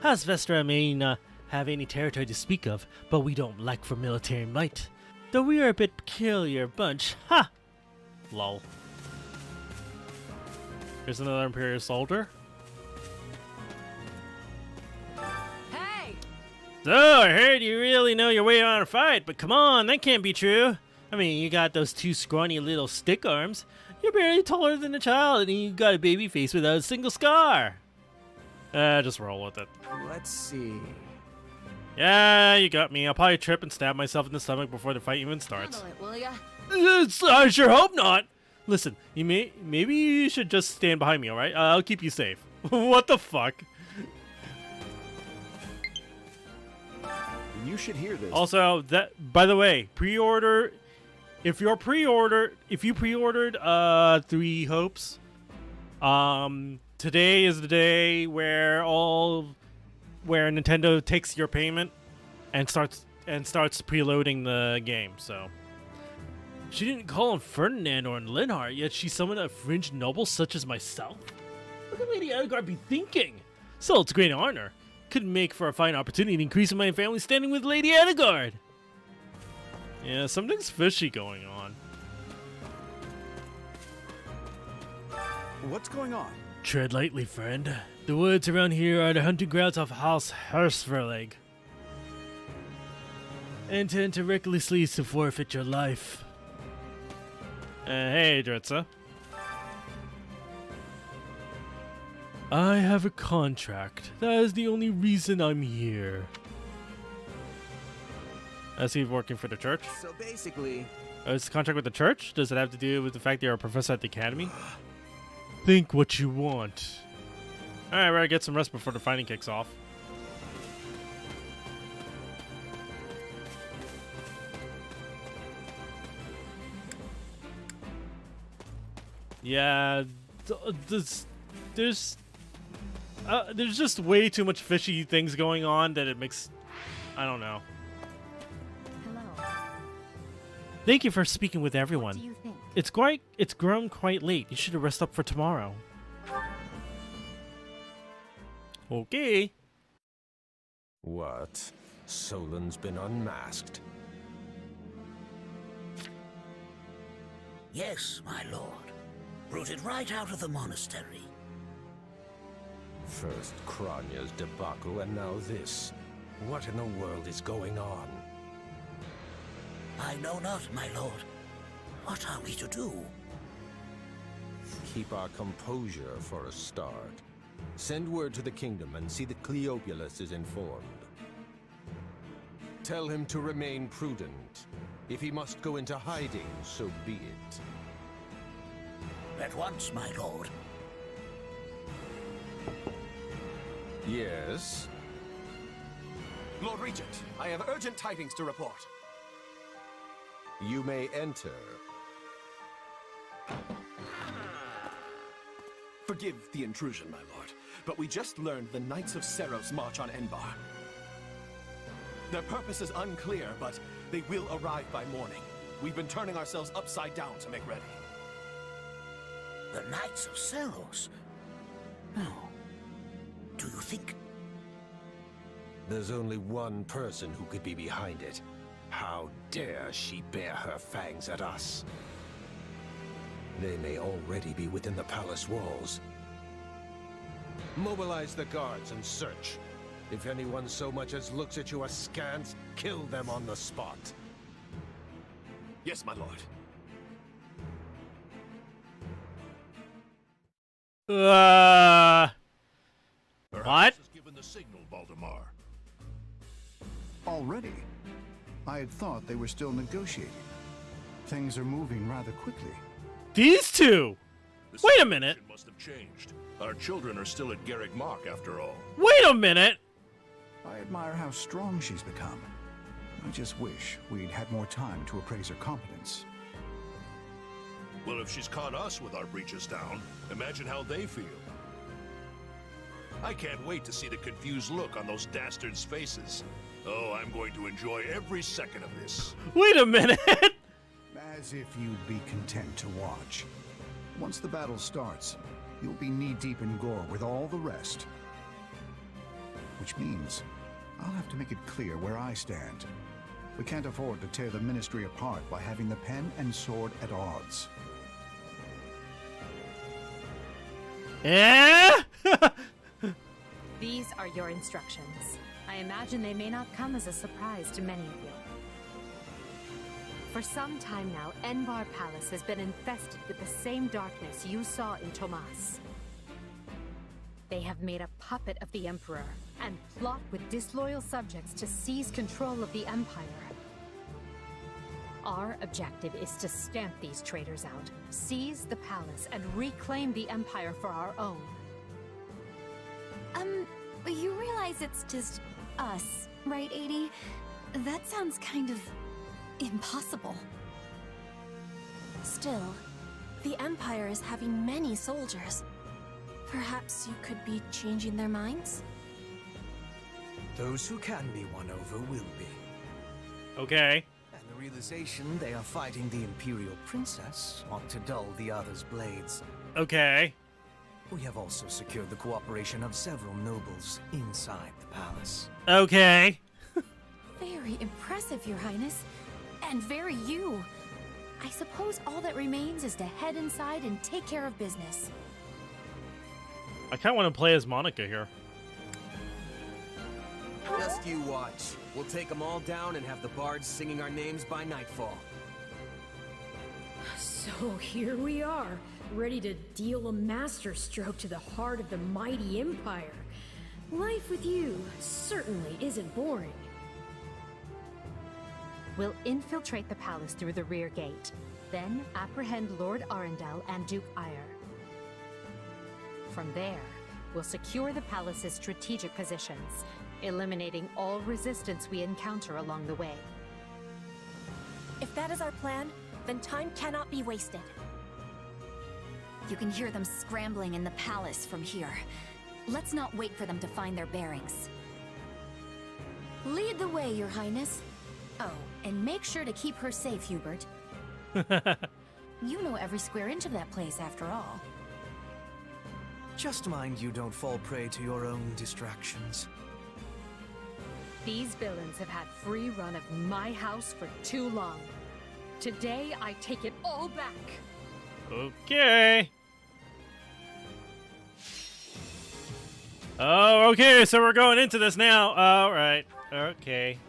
House Vestra may not have any territory to speak of, but we don't lack for military might. Though we are a bit peculiar bunch. Ha! Lol. Here's another Imperial soldier. Hey! So, I heard you really know your way around a fight, but come on, that can't be true. I mean, you got those two scrawny little stick arms. You're barely taller than a child, and you got a baby face without a single scar. Just roll with it. Let's see. Yeah, you got me. I'll probably trip and stab myself in the stomach before the fight even starts. Handle it, will ya? I sure hope not. Listen, maybe you should just stand behind me, all right? I'll keep you safe. What the fuck? You should hear this. Also, by the way, pre-order. If you pre-ordered 3 Hopes, today is the day where Nintendo takes your payment and starts preloading the game. So she didn't call him Ferdinand or Linhardt, yet she summoned a fringe noble such as myself. What could Lady Edgard be thinking? Still, it's a great honor. Could make for a fine opportunity to increase my family standing with Lady Edgard. Yeah, something's fishy going on. What's going on? Tread lightly, friend. The woods around here are the hunting grounds of House Hersverleg. And to enter recklessly is to forfeit your life. Hey, Dritza. I have a contract. That is the only reason I'm here. Is he working for the church? So basically... Is the contract with the church? Does it have to do with the fact that you're a professor at the academy? Think what you want. Alright, we're gonna get some rest before the fighting kicks off. Yeah, there's just way too much fishy things going on that it makes... I don't know. Thank you for speaking with everyone. What do you think? It's grown quite late. You should rest up for tomorrow. Okay. What? Solon's been unmasked? Yes, my lord. Rooted right out of the monastery. First Kronya's debacle and now this. What in the world is going on? I know not, my lord. What are we to do? Keep our composure for a start. Send word to the kingdom and see that Cleobulus is informed. Tell him to remain prudent. If he must go into hiding, so be it. At once, my lord. Yes? Lord Regent, I have urgent tidings to report. You may enter. Forgive the intrusion, my lord, but we just learned the Knights of Seros march on Enbar. Their purpose is unclear, but they will arrive by morning. We've been turning ourselves upside down to make ready. The Knights of Seros? No. Do you think... There's only one person who could be behind it. How dare she bare her fangs at us? They may already be within the palace walls. Mobilize the guards and search. If anyone so much as looks at you askance, kill them on the spot. Yes, my lord. What? Given the signal, Valdemar. Already? I had thought they were still negotiating. Things are moving rather quickly. These two? Wait a minute. Must have changed. Our children are still at Garrick Mach, after all. Wait a minute. I admire how strong she's become. I just wish we'd had more time to appraise her competence. Well, if she's caught us with our breeches down, imagine how they feel. I can't wait to see the confused look on those dastards' faces. Oh, I'm going to enjoy every second of this. Wait a minute! As if you'd be content to watch. Once the battle starts, you'll be knee-deep in gore with all the rest. Which means I'll have to make it clear where I stand. We can't afford to tear the Ministry apart by having the pen and sword at odds. Yeah? These are your instructions. I imagine they may not come as a surprise to many of you. For some time now, Enbar Palace has been infested with the same darkness you saw in Tomas. They have made a puppet of the Emperor and plot with disloyal subjects to seize control of the Empire. Our objective is to stamp these traitors out, seize the palace, and reclaim the Empire for our own. You realize it's just us, right, 80? That sounds kind of impossible. Still, the Empire is having many soldiers. Perhaps you could be changing their minds? Those who can be won over will be. Okay. And the realization they are fighting the Imperial Princess ought to dull the others' blades. Okay. We have also secured the cooperation of several nobles inside the palace. Okay. Very impressive, Your Highness. And very you. I suppose all that remains is to head inside and take care of business. I kind of want to play as Monica here. Just you watch. We'll take them all down and have the bards singing our names by nightfall. So here we are, ready to deal a masterstroke to the heart of the mighty Empire. Life with you certainly isn't boring. We'll infiltrate the palace through the rear gate, then apprehend Lord Arundel and Duke Ire. From there, we'll secure the palace's strategic positions, eliminating all resistance we encounter along the way. If that is our plan, then time cannot be wasted. You can hear them scrambling in the palace from here. Let's not wait for them to find their bearings. Lead the way, Your Highness. Oh, and make sure to keep her safe, Hubert. You know every square inch of that place, after all. Just mind you don't fall prey to your own distractions. These villains have had free run of my house for too long. Today, I take it all back. Okay. Oh, okay, so we're going into this now. All right. Okay.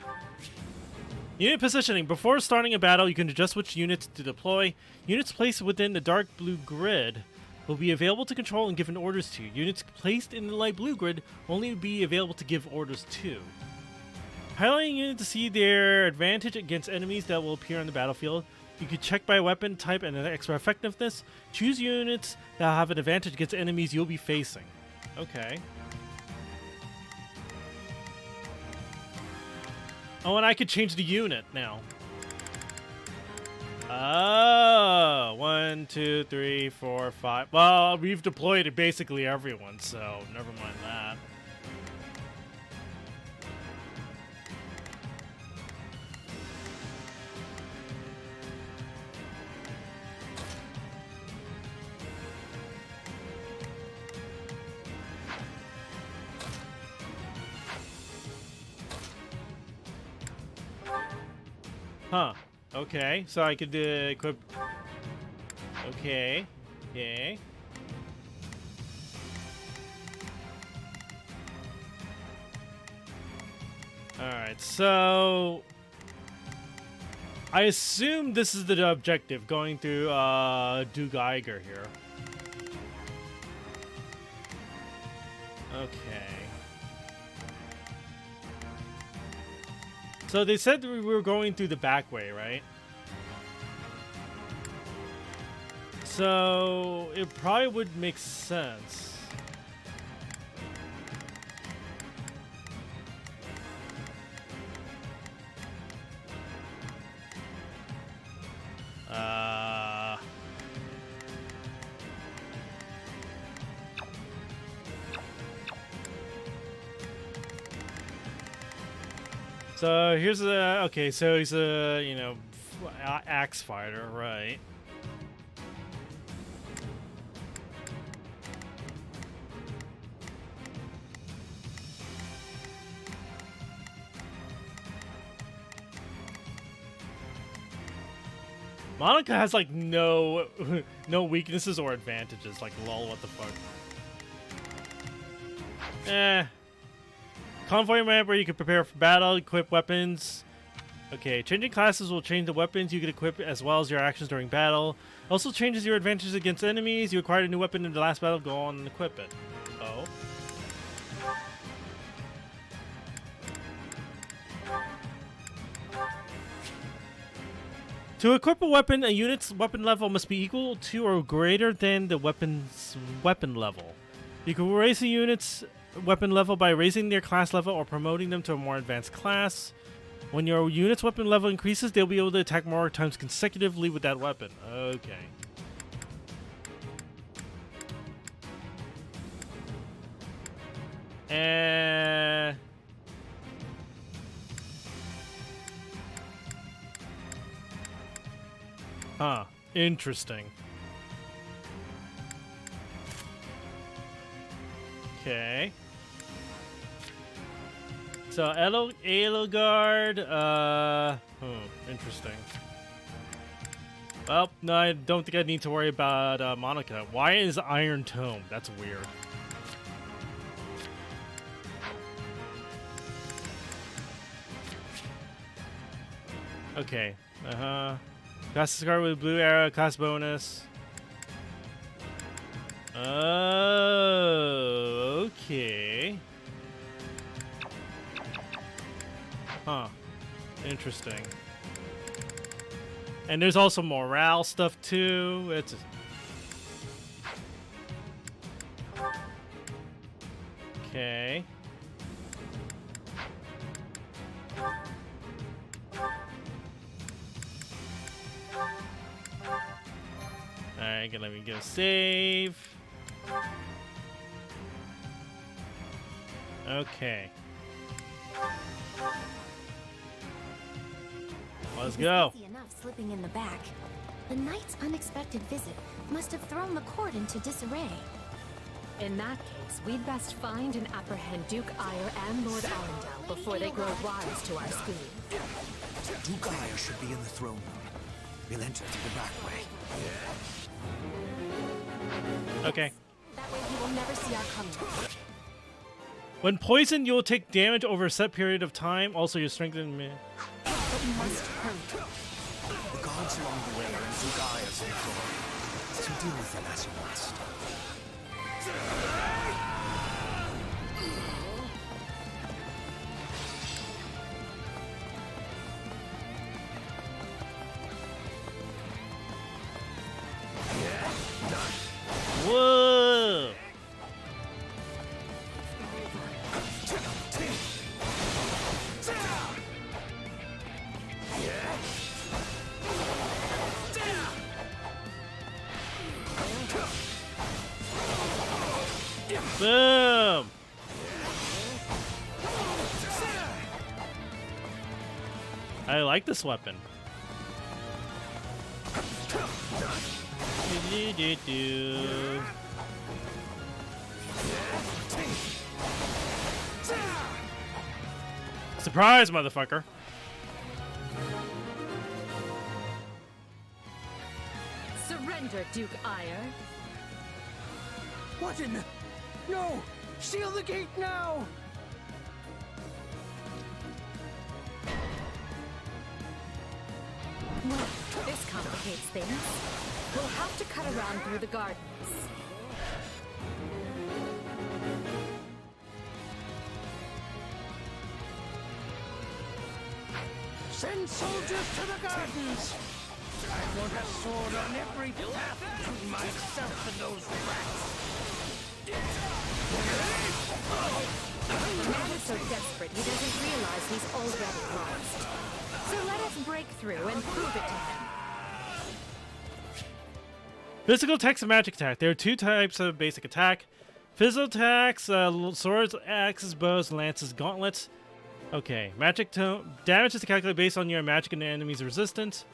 Unit positioning. Before starting a battle, you can adjust which units to deploy. Units placed within the dark blue grid will be available to control and given orders to. Units placed in the light blue grid will only be available to give orders to. Highlighting units to see their advantage against enemies that will appear on the battlefield. You can check by weapon type and extra effectiveness. Choose units that have an advantage against enemies you'll be facing. Okay. Oh, and I could change the unit now. Oh, 1, 2, 3, 4, 5. Well, we've deployed basically everyone, so never mind that. Huh. Okay, so I could equip... Okay. Okay. Alright, so... I assume this is the objective, going through Duke Iger here. Okay. So they said we were going through the back way, right? So it probably would make sense. So here's a, okay, so he's a, you know, axe fighter, right? Monica has like no weaknesses or advantages. Like, lol, what the fuck? Convoy map where you can prepare for battle, equip weapons. Okay, changing classes will change the weapons you can equip as well as your actions during battle. Also changes your advantages against enemies. You acquired a new weapon in the last battle, go on and equip it. Oh. To equip a weapon, a unit's weapon level must be equal to or greater than the weapon's weapon level. You can raise a unit's weapon level by raising their class level or promoting them to a more advanced class. When your unit's weapon level increases, they'll be able to attack more times consecutively with that weapon. Okay. Huh. Interesting. Okay. So, Edelgard, interesting. Well, no, I don't think I need to worry about Monica. Why is Iron Tome? That's weird. Okay. Class Scar with blue arrow, class bonus. Oh, okay. Huh. Interesting. And there's also morale stuff too. It's okay. Alright, let me go save. Okay. Let's go. Easy enough slipping in the back. The knight's unexpected visit must have thrown the court into disarray. In that case, we'd best find and apprehend Duke Ire and Lord Arundel before they grow wise to our scheme. Duke Ire should be in the throne room. We'll enter through the back way. Okay. That way he will never see our coming. When poisoned, you will take damage over a set period of time. Also, you're strengthened. But we must hurry. The guards along the way are in Duke Ire's employ. So deal with them as you must. Whoa! Boom! I like this weapon. Surprise, motherfucker. Surrender, Duke Ire. What in the... No! Seal the gate now! Well, this complicates things. We'll have to cut around through the gardens. Send soldiers to the gardens! I want a sword on every path between myself and those rats! The man is so desperate he doesn't realize he's already lost. So let us break through and prove it to him. Physical attacks and magic attack. There are two types of basic attack. Physical attacks, swords, axes, bows, lances, gauntlets. Okay, magic damage is calculated based on your magic and enemy's resistance.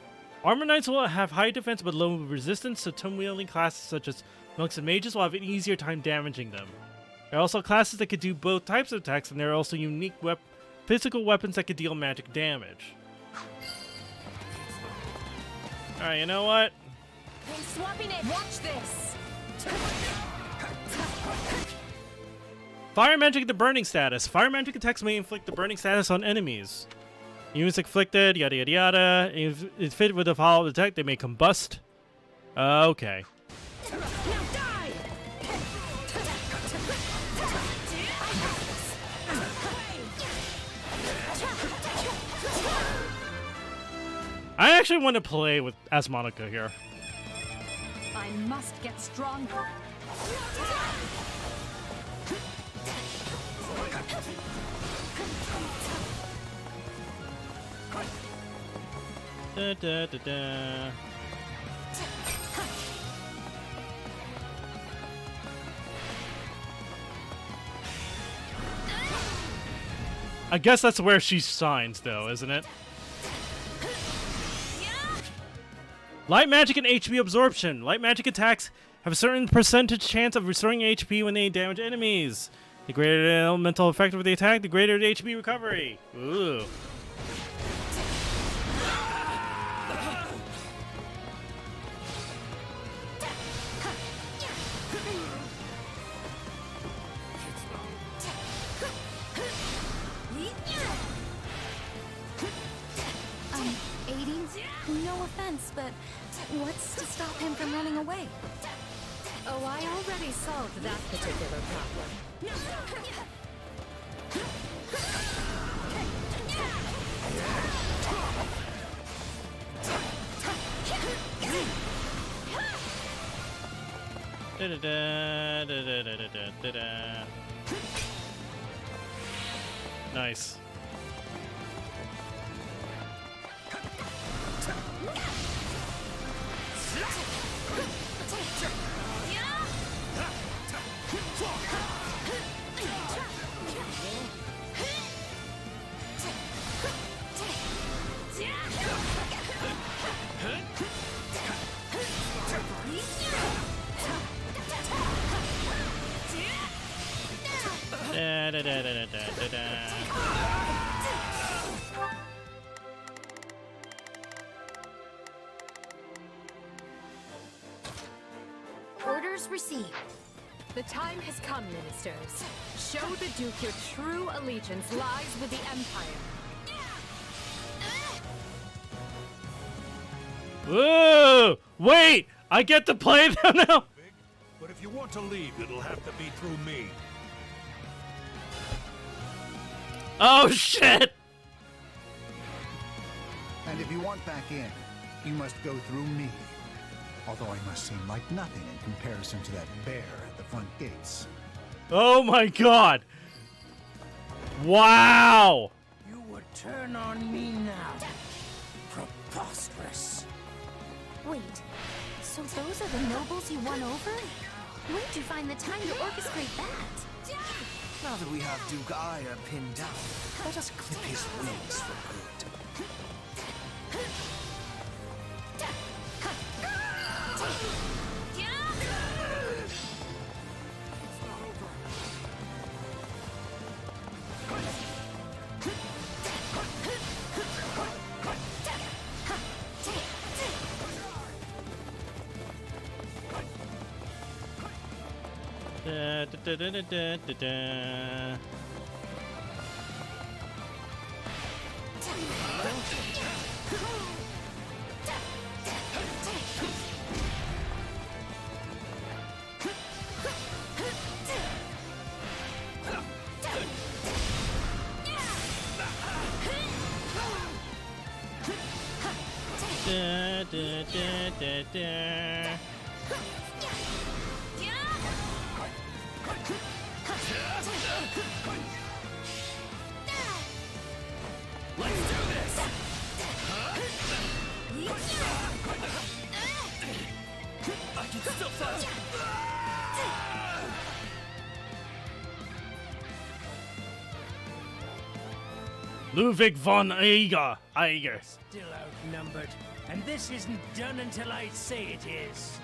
Armor Knights will have high defense but low resistance, so tome-wielding classes such as monks and mages will have an easier time damaging them. There are also classes that can do both types of attacks, and there are also unique physical weapons that can deal magic damage. Alright, you know what? I'm swapping it. Watch this. Fire magic the burning status. Fire magic attacks may inflict the burning status on enemies. Units afflicted, yada yada yada. If it's fit with the follow-up attack, they may combust. Okay. I actually want to play with as Monica here. I must get stronger. Da, da, da, da. I guess that's where she shines, though, isn't it? Light magic and HP absorption. Light magic attacks have a certain percentage chance of restoring HP when they damage enemies. The greater the elemental effect of the attack, the greater the HP recovery. Ooh. No offense, but what's to stop him from running away? Oh, I already solved that particular problem. Da, da, da, da, da, da, da, da, da. Nice. Da, da, da, da, da, da, da. Orders received. The time has come, ministers. Show the Duke your true allegiance lies with the Empire. Whoa! Wait! I get to play them now? But if you want to leave, it'll have to be through me. Oh, shit! And if you want back in, you must go through me. Although I must seem like nothing in comparison to that bear at the front gates. Oh my god! Wow! You would turn on me now. Preposterous. Wait, so those are the nobles you won over? Where'd you find the time to orchestrate that? Now that we have Duke Aya pinned down, let us clip his wings for good. Da, da, da, da, da, da, da. Da, da, da, da, da. Let's do this! I can still fight! Ludwig von Eiger. Still outnumbered, and this isn't done until I say it is.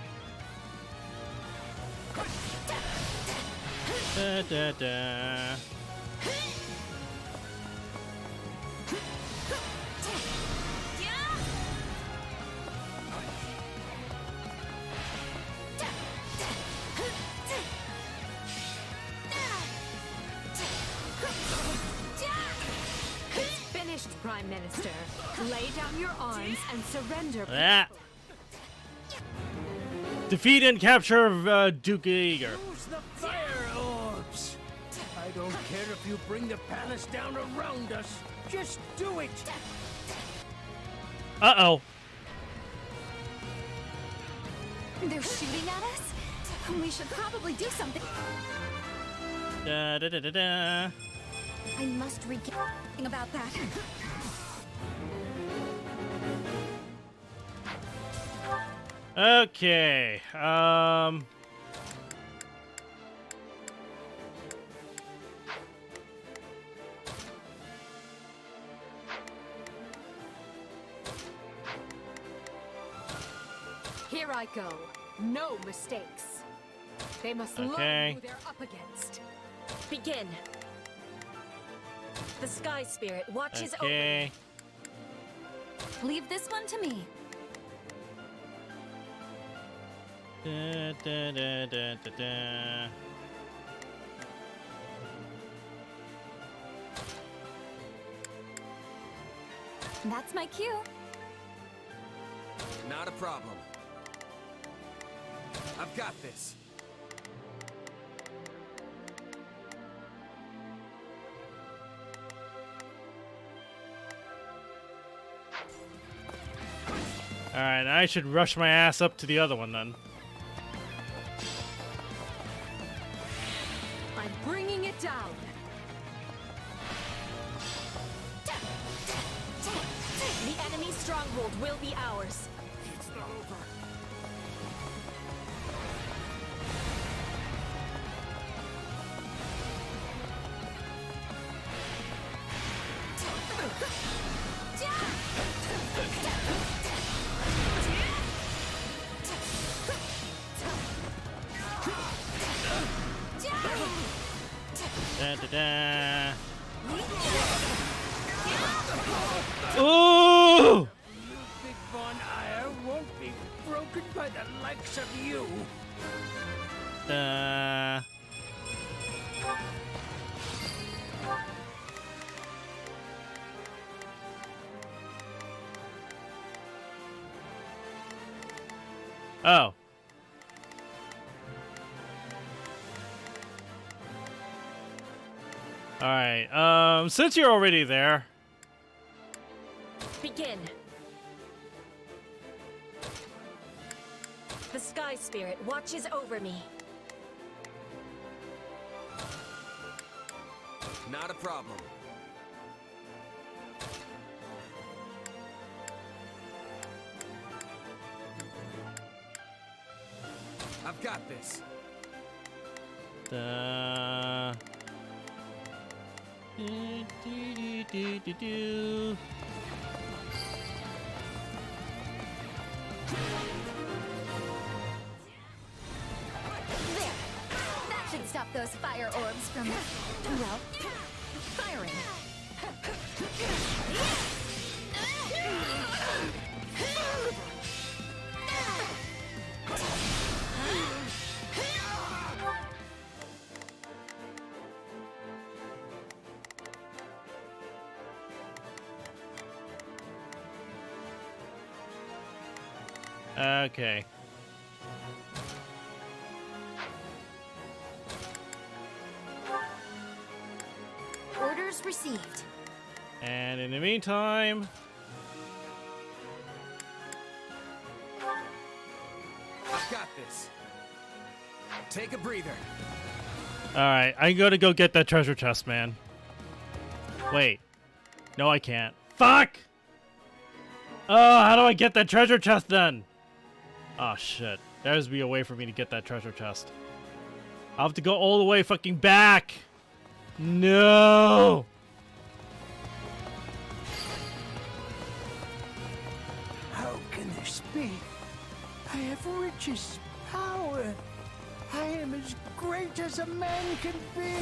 Da, da, da. Prime Minister. Lay down your arms and surrender. Ah. Defeat and capture of Duke Eager. Use the fire orbs. I don't care if you bring the palace down around us. Just do it. Uh-oh. They're shooting at us? We should probably do something. Da da da da da. I must recap about that. Okay. Here I go. No mistakes. They must Okay. learn who they're up against. Begin. The Sky Spirit watches Okay. over. Leave this one to me. Da, da, da, da, da, da. That's my cue. Not a problem. I've got this. Alright, I should rush my ass up to the other one then. I'm bringing it down. The enemy's stronghold will be ours. It's not over. Da da da. Ooh! Big Von Ire won't be broken by the likes of you. Oh. Alright, since you're already there. Begin. The Sky Spirit watches over me. Not a problem. I've got this. Da. Do, do, do, do, do. There. That should stop those fire orbs from, well, firing. Okay. Orders received. And in the meantime, I've got this. Take a breather. alright, I gotta go get that treasure chest, man. Wait. No, I can't. Fuck! Oh, how do I get that treasure chest then? Oh, shit. There's be a way for me to get that treasure chest. I'll have to go all the way fucking back! No! How can this be? I have riches, power. I am as great as a man can be.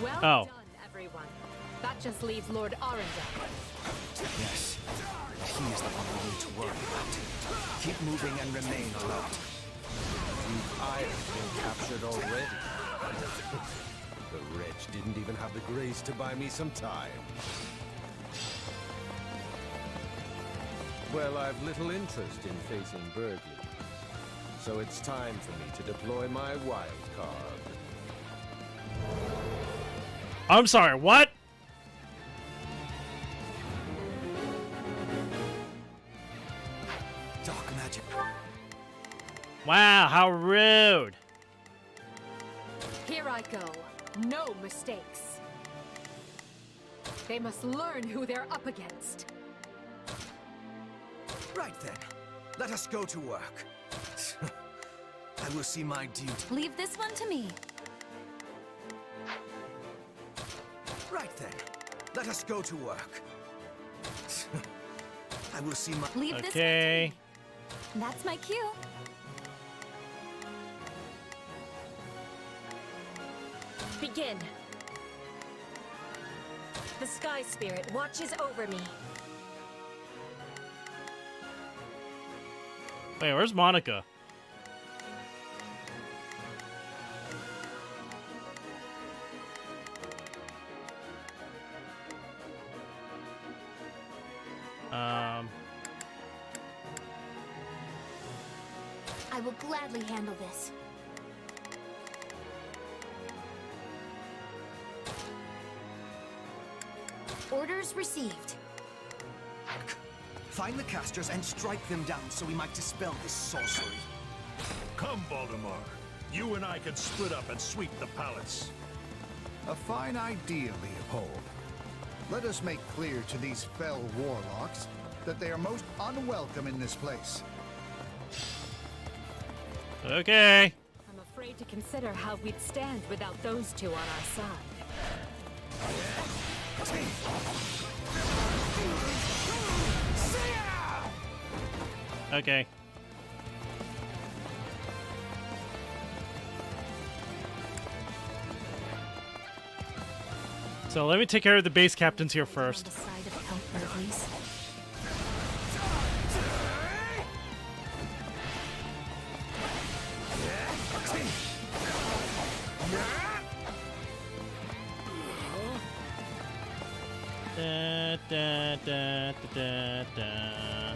Well Oh. done, everyone. That just leaves Lord Arundel. Yes. He is the one we need to worry about. Keep moving and remain alert. Duke Ire's been captured already. The wretch didn't even have the grace to buy me some time. Well, I've little interest in facing Burgley, so it's time for me to deploy my wild card. I'm sorry, what? Dark magic. Wow, how rude. Here I go. No mistakes. They must learn who they're up against. Right then, let us go to work. I will see my duty. Leave this one to me. Right then, let us go to work. I will see my... Leave this Okay. one to me. That's my cue. Begin. The Sky Spirit watches over me. Wait, where's Monica? I will gladly handle this. Orders received. Find the casters and strike them down so we might dispel this sorcery. Come, Valdemar. You and I can split up and sweep the palace. A fine idea, Leopold. Let us make clear to these fell warlocks that they are most unwelcome in this place. Okay. I'm afraid to consider how we'd stand without those two on our side. Okay. So let me take care of the base captains here first. Da, da, da, da, da.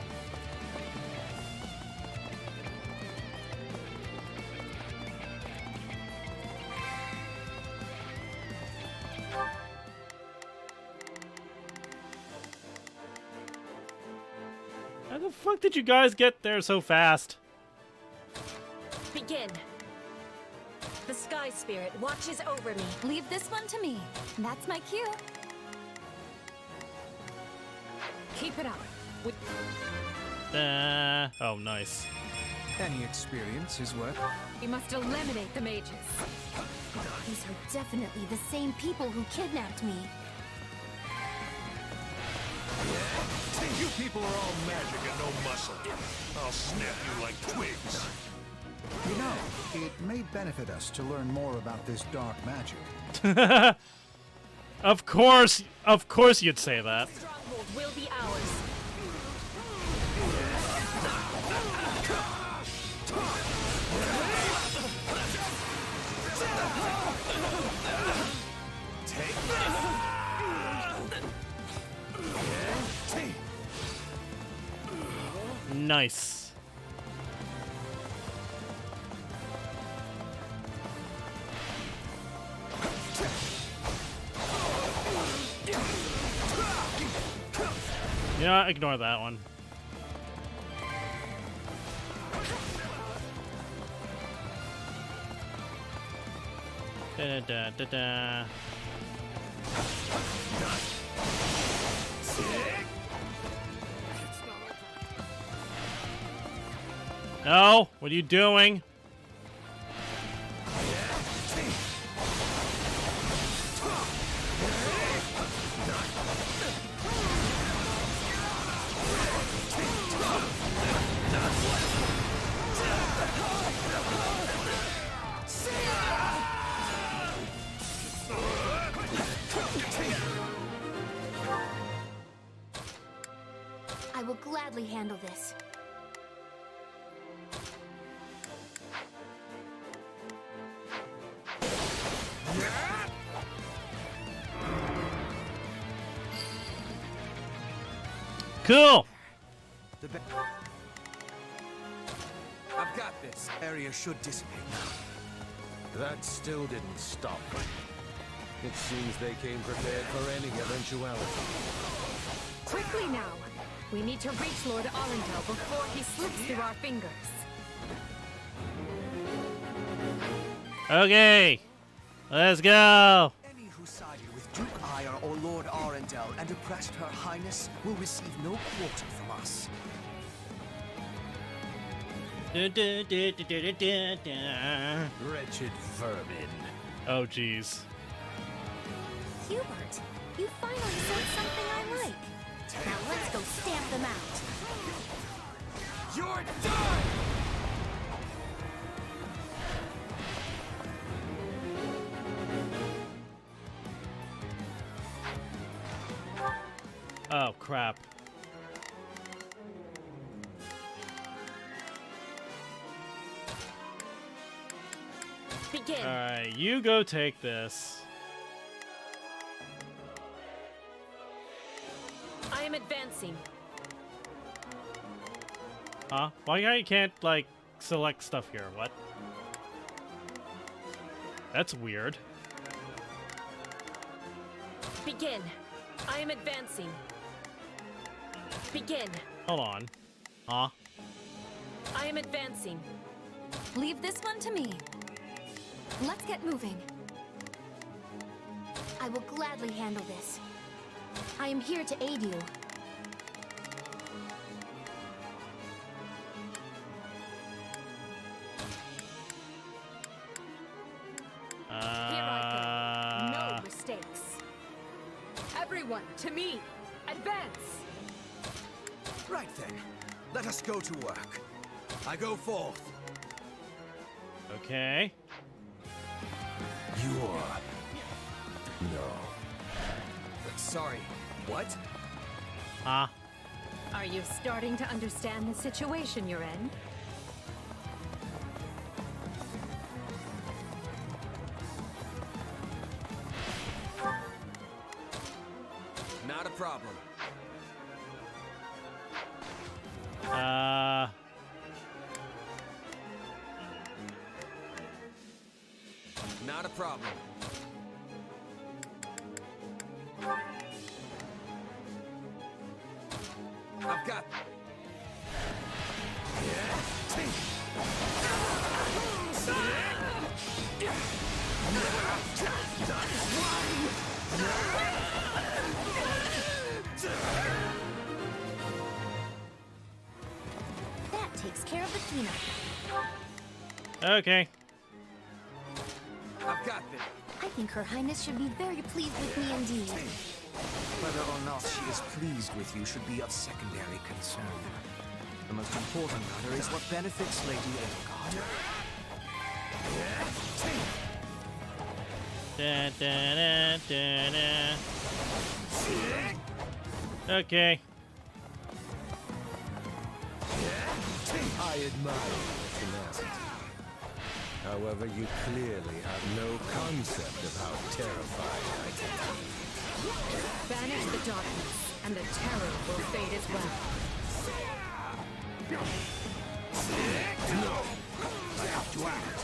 How the fuck did you guys get there so fast? Begin. The Sky Spirit watches over me. Leave this one to me. That's my cue. Keep it up. With Oh, nice. Any experience is worth. we must eliminate the mages. These are definitely the same people who kidnapped me. You people are all magic and no muscle. I'll snap you like twigs. You know, it may benefit us to learn more about this dark magic. Of course you'd say that. Stronghold will be ours. Take Nice. Yeah, ignore that one. Da da da da. No, what are you doing? I will gladly handle this. Cool. I've got this. Area should dissipate now. That still didn't stop them. It seems they came prepared for any eventuality. Quickly now! We need to reach Lord Arundel before he slips through our fingers. Okay. Let's go. Any who sided with Duke Ire or Lord Arundel and oppressed Her Highness will receive no quarter from us. Wretched vermin. Oh, jeez. Hubert, you finally said something I like. Now let's go stamp them out. You're done! Oh, crap. Begin. Alright, you go take this. I am advancing. Huh? Why you can't, like, select stuff here? What? That's weird. Begin. I am advancing. Begin. Hold on. Huh? I am advancing. Leave this one to me. Let's get moving. I will gladly handle this. I am here to aid you. Here I go. No mistakes. Everyone, to me! Advance! Right then, let us go to work. I go forth. Okay. You're... No. Sorry, what? Huh? Are you starting to understand the situation you're in? Not a problem. Not a problem. I've got... That takes care of the cleanup. Okay. I've got this. I think Her Highness should be very pleased with me indeed. Whether or not she is pleased with you should be of secondary concern. The most important matter is what benefits Lady Edelgard. Da, da, da, da. Okay. I admire your tenacity. However, you clearly have no concept of how terrified I can be. Banish the darkness, and the terror will fade as well. No! I have to act!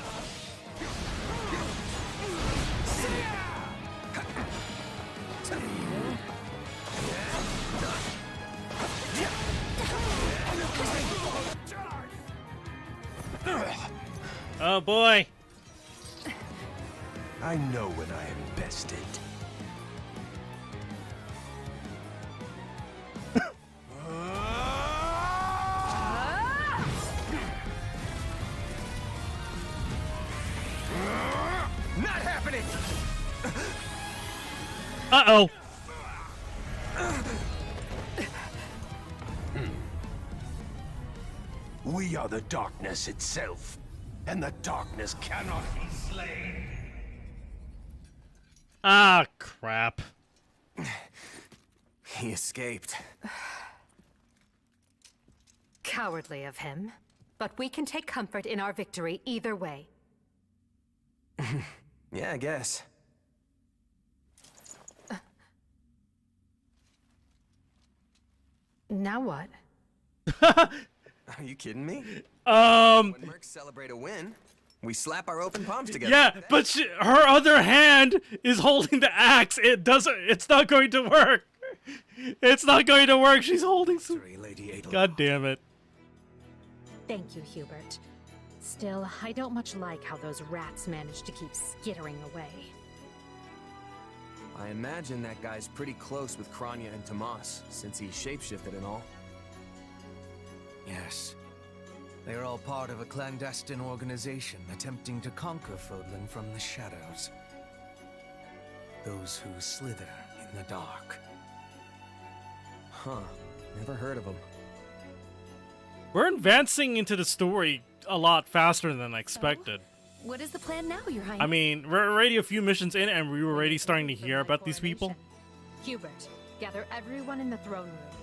Oh boy! I know when I am bested. Not happening! Uh-oh! We are the darkness itself, and the darkness cannot be slain. Ah, crap. He escaped. Cowardly of him. But we can take comfort in our victory either way. Yeah, I guess. Now what? Are you kidding me? When Mercs celebrate a win, we slap our open palms together. Yeah, but her other hand is holding the axe. It's not going to work. It's not going to work. She's holding some. God damn it. Thank you, Hubert. Still, I don't much like how those rats managed to keep skittering away. I imagine that guy's pretty close with Kranya and Tomas, since he shapeshifted and all. Yes. They are all part of a clandestine organization attempting to conquer Fodlan from the shadows. Those who slither in the dark. Huh. Never heard of him. We're advancing into the story a lot faster than I expected. What is the plan now, Your Highness? I mean, we're already a few missions in and we were already starting to hear about these people. Hubert, gather everyone in the throne room.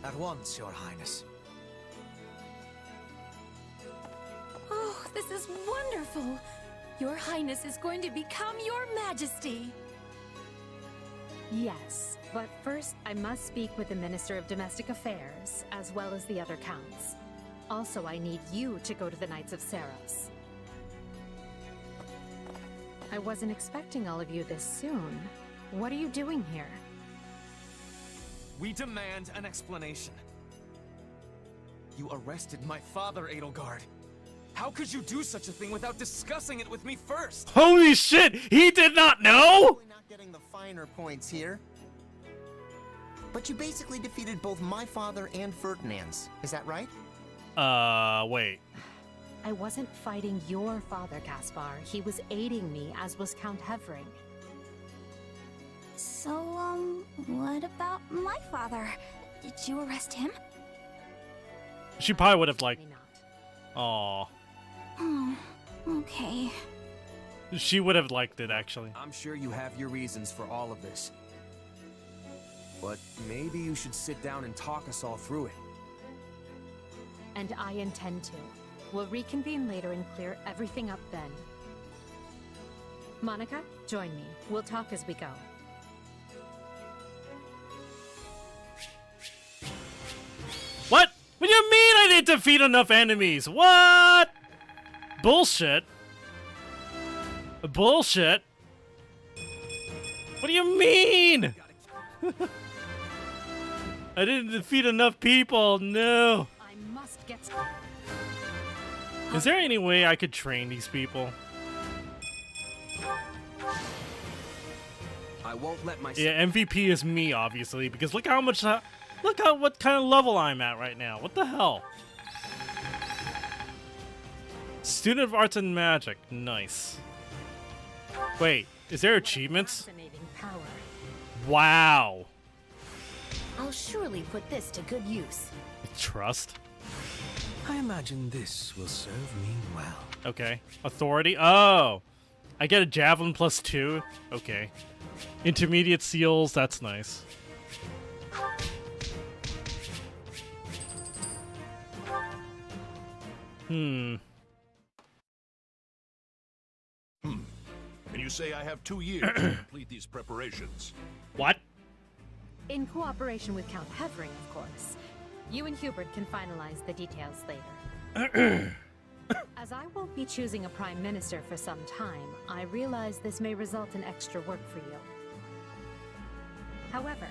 At once, Your Highness. Oh, this is wonderful! Your Highness is going to become Your Majesty! Yes, but first I must speak with the Minister of Domestic Affairs, as well as the other counts. Also, I need you to go to the Knights of Seros. I wasn't expecting all of you this soon. What are you doing here? We demand an explanation. You arrested my father, Edelgard. How could you do such a thing without discussing it with me first? Holy shit! He did not know?! Not getting the finer points here. But you basically defeated both my father and Ferdinand's. Is that right? Wait. I wasn't fighting your father, Caspar. He was aiding me, as was Count Hevering. So, what about my father? Did you arrest him? She probably would have, like... Aw. Oh, okay. She would have liked it, actually. I'm sure you have your reasons for all of this. But maybe you should sit down and talk us all through it. And I intend to. We'll reconvene later and clear everything up then. Monica, join me. We'll talk as we go. What? What do you mean I didn't defeat enough enemies? What? Bullshit. Bullshit. What do you mean? I didn't defeat enough people. No. I must get... Is there any way I could train these people? I won't let my... Yeah, MVP is me, obviously, because look how much... Look at what kind of level I'm at right now. What the hell? Student of Arts and Magic. Nice. Wait, is there achievements? Wow. I'll surely put this to good use. Trust. I imagine this will serve me well. Okay. Authority. Oh. I get a javelin +2. Okay. Intermediate seals. That's nice. And you say I have 2 years to complete these preparations. What? In cooperation with Count Hevering, of course. You and Hubert can finalize the details later. As I won't be choosing a prime minister for some time, I realize this may result in extra work for you. However,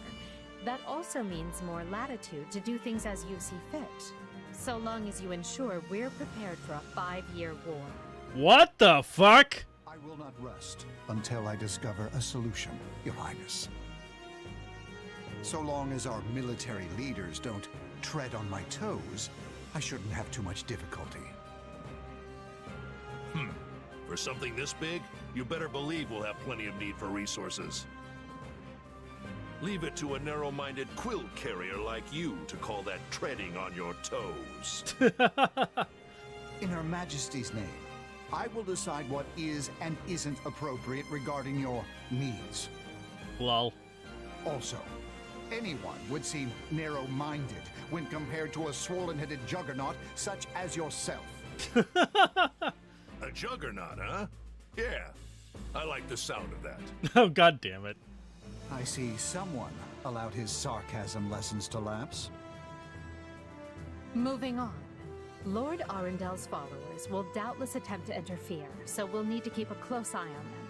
that also means more latitude to do things as you see fit, so long as you ensure we're prepared for a 5-year war. What the fuck? I will not rest until I discover a solution, Your Highness. So long as our military leaders don't tread on my toes, I shouldn't have too much difficulty. For something this big, you better believe we'll have plenty of need for resources. Leave it to a narrow-minded quill carrier like you to call that treading on your toes. In Her Majesty's name, I will decide what is and isn't appropriate regarding your needs. Lol. Also, anyone would seem narrow-minded when compared to a swollen-headed juggernaut such as yourself. A juggernaut, huh? Yeah, I like the sound of that. Oh, god damn it. I see someone allowed his sarcasm lessons to lapse. Moving on. Lord Arendel's followers will doubtless attempt to interfere, so we'll need to keep a close eye on them.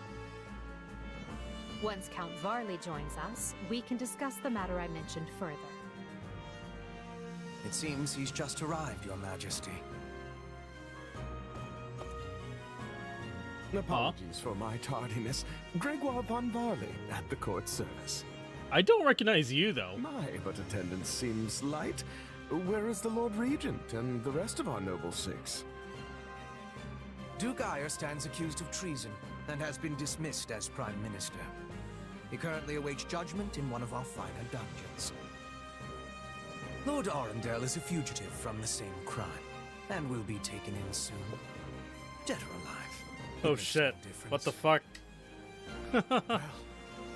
Once Count Varley joins us, we can discuss the matter I mentioned further. It seems he's just arrived, Your Majesty. Apologies for my tardiness. Gregoire von Varley at the court service. I don't recognize you, though. My, but attendance seems light. Where is the Lord Regent and the rest of our noble six? Duke Ire stands accused of treason and has been dismissed as Prime Minister. He currently awaits judgment in one of our finer dungeons. Lord Arundel is a fugitive from the same crime and will be taken in soon. Dead or alive. Oh shit. What the fuck? Well,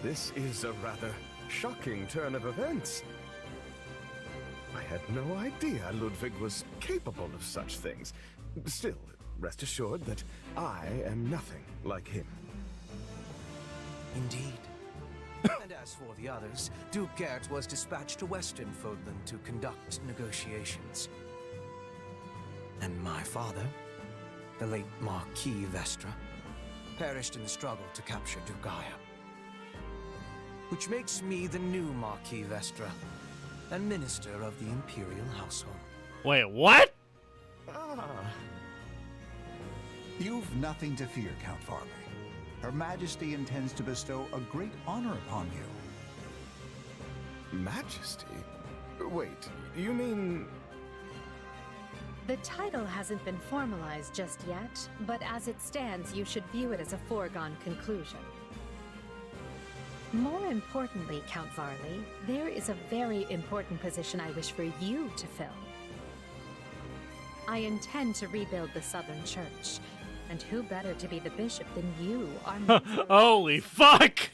this is a rather shocking turn of events. I had no idea Ludwig was capable of such things. Still, rest assured that I am nothing like him. Indeed. And as for the others, Duke Gert was dispatched to Western Fodland to conduct negotiations. And my father, the late Marquis Vestra, perished in the struggle to capture Duke Ire. Which makes me the new Marquis Vestra, and Minister of the Imperial Household. Wait, what? You've nothing to fear, Count Varley. Her Majesty intends to bestow a great honor upon you. Majesty? Wait, you mean... The title hasn't been formalized just yet, but as it stands, you should view it as a foregone conclusion. More importantly, Count Varley, there is a very important position I wish for you to fill. I intend to rebuild the Southern Church, and who better to be the bishop than you, our Holy fuck!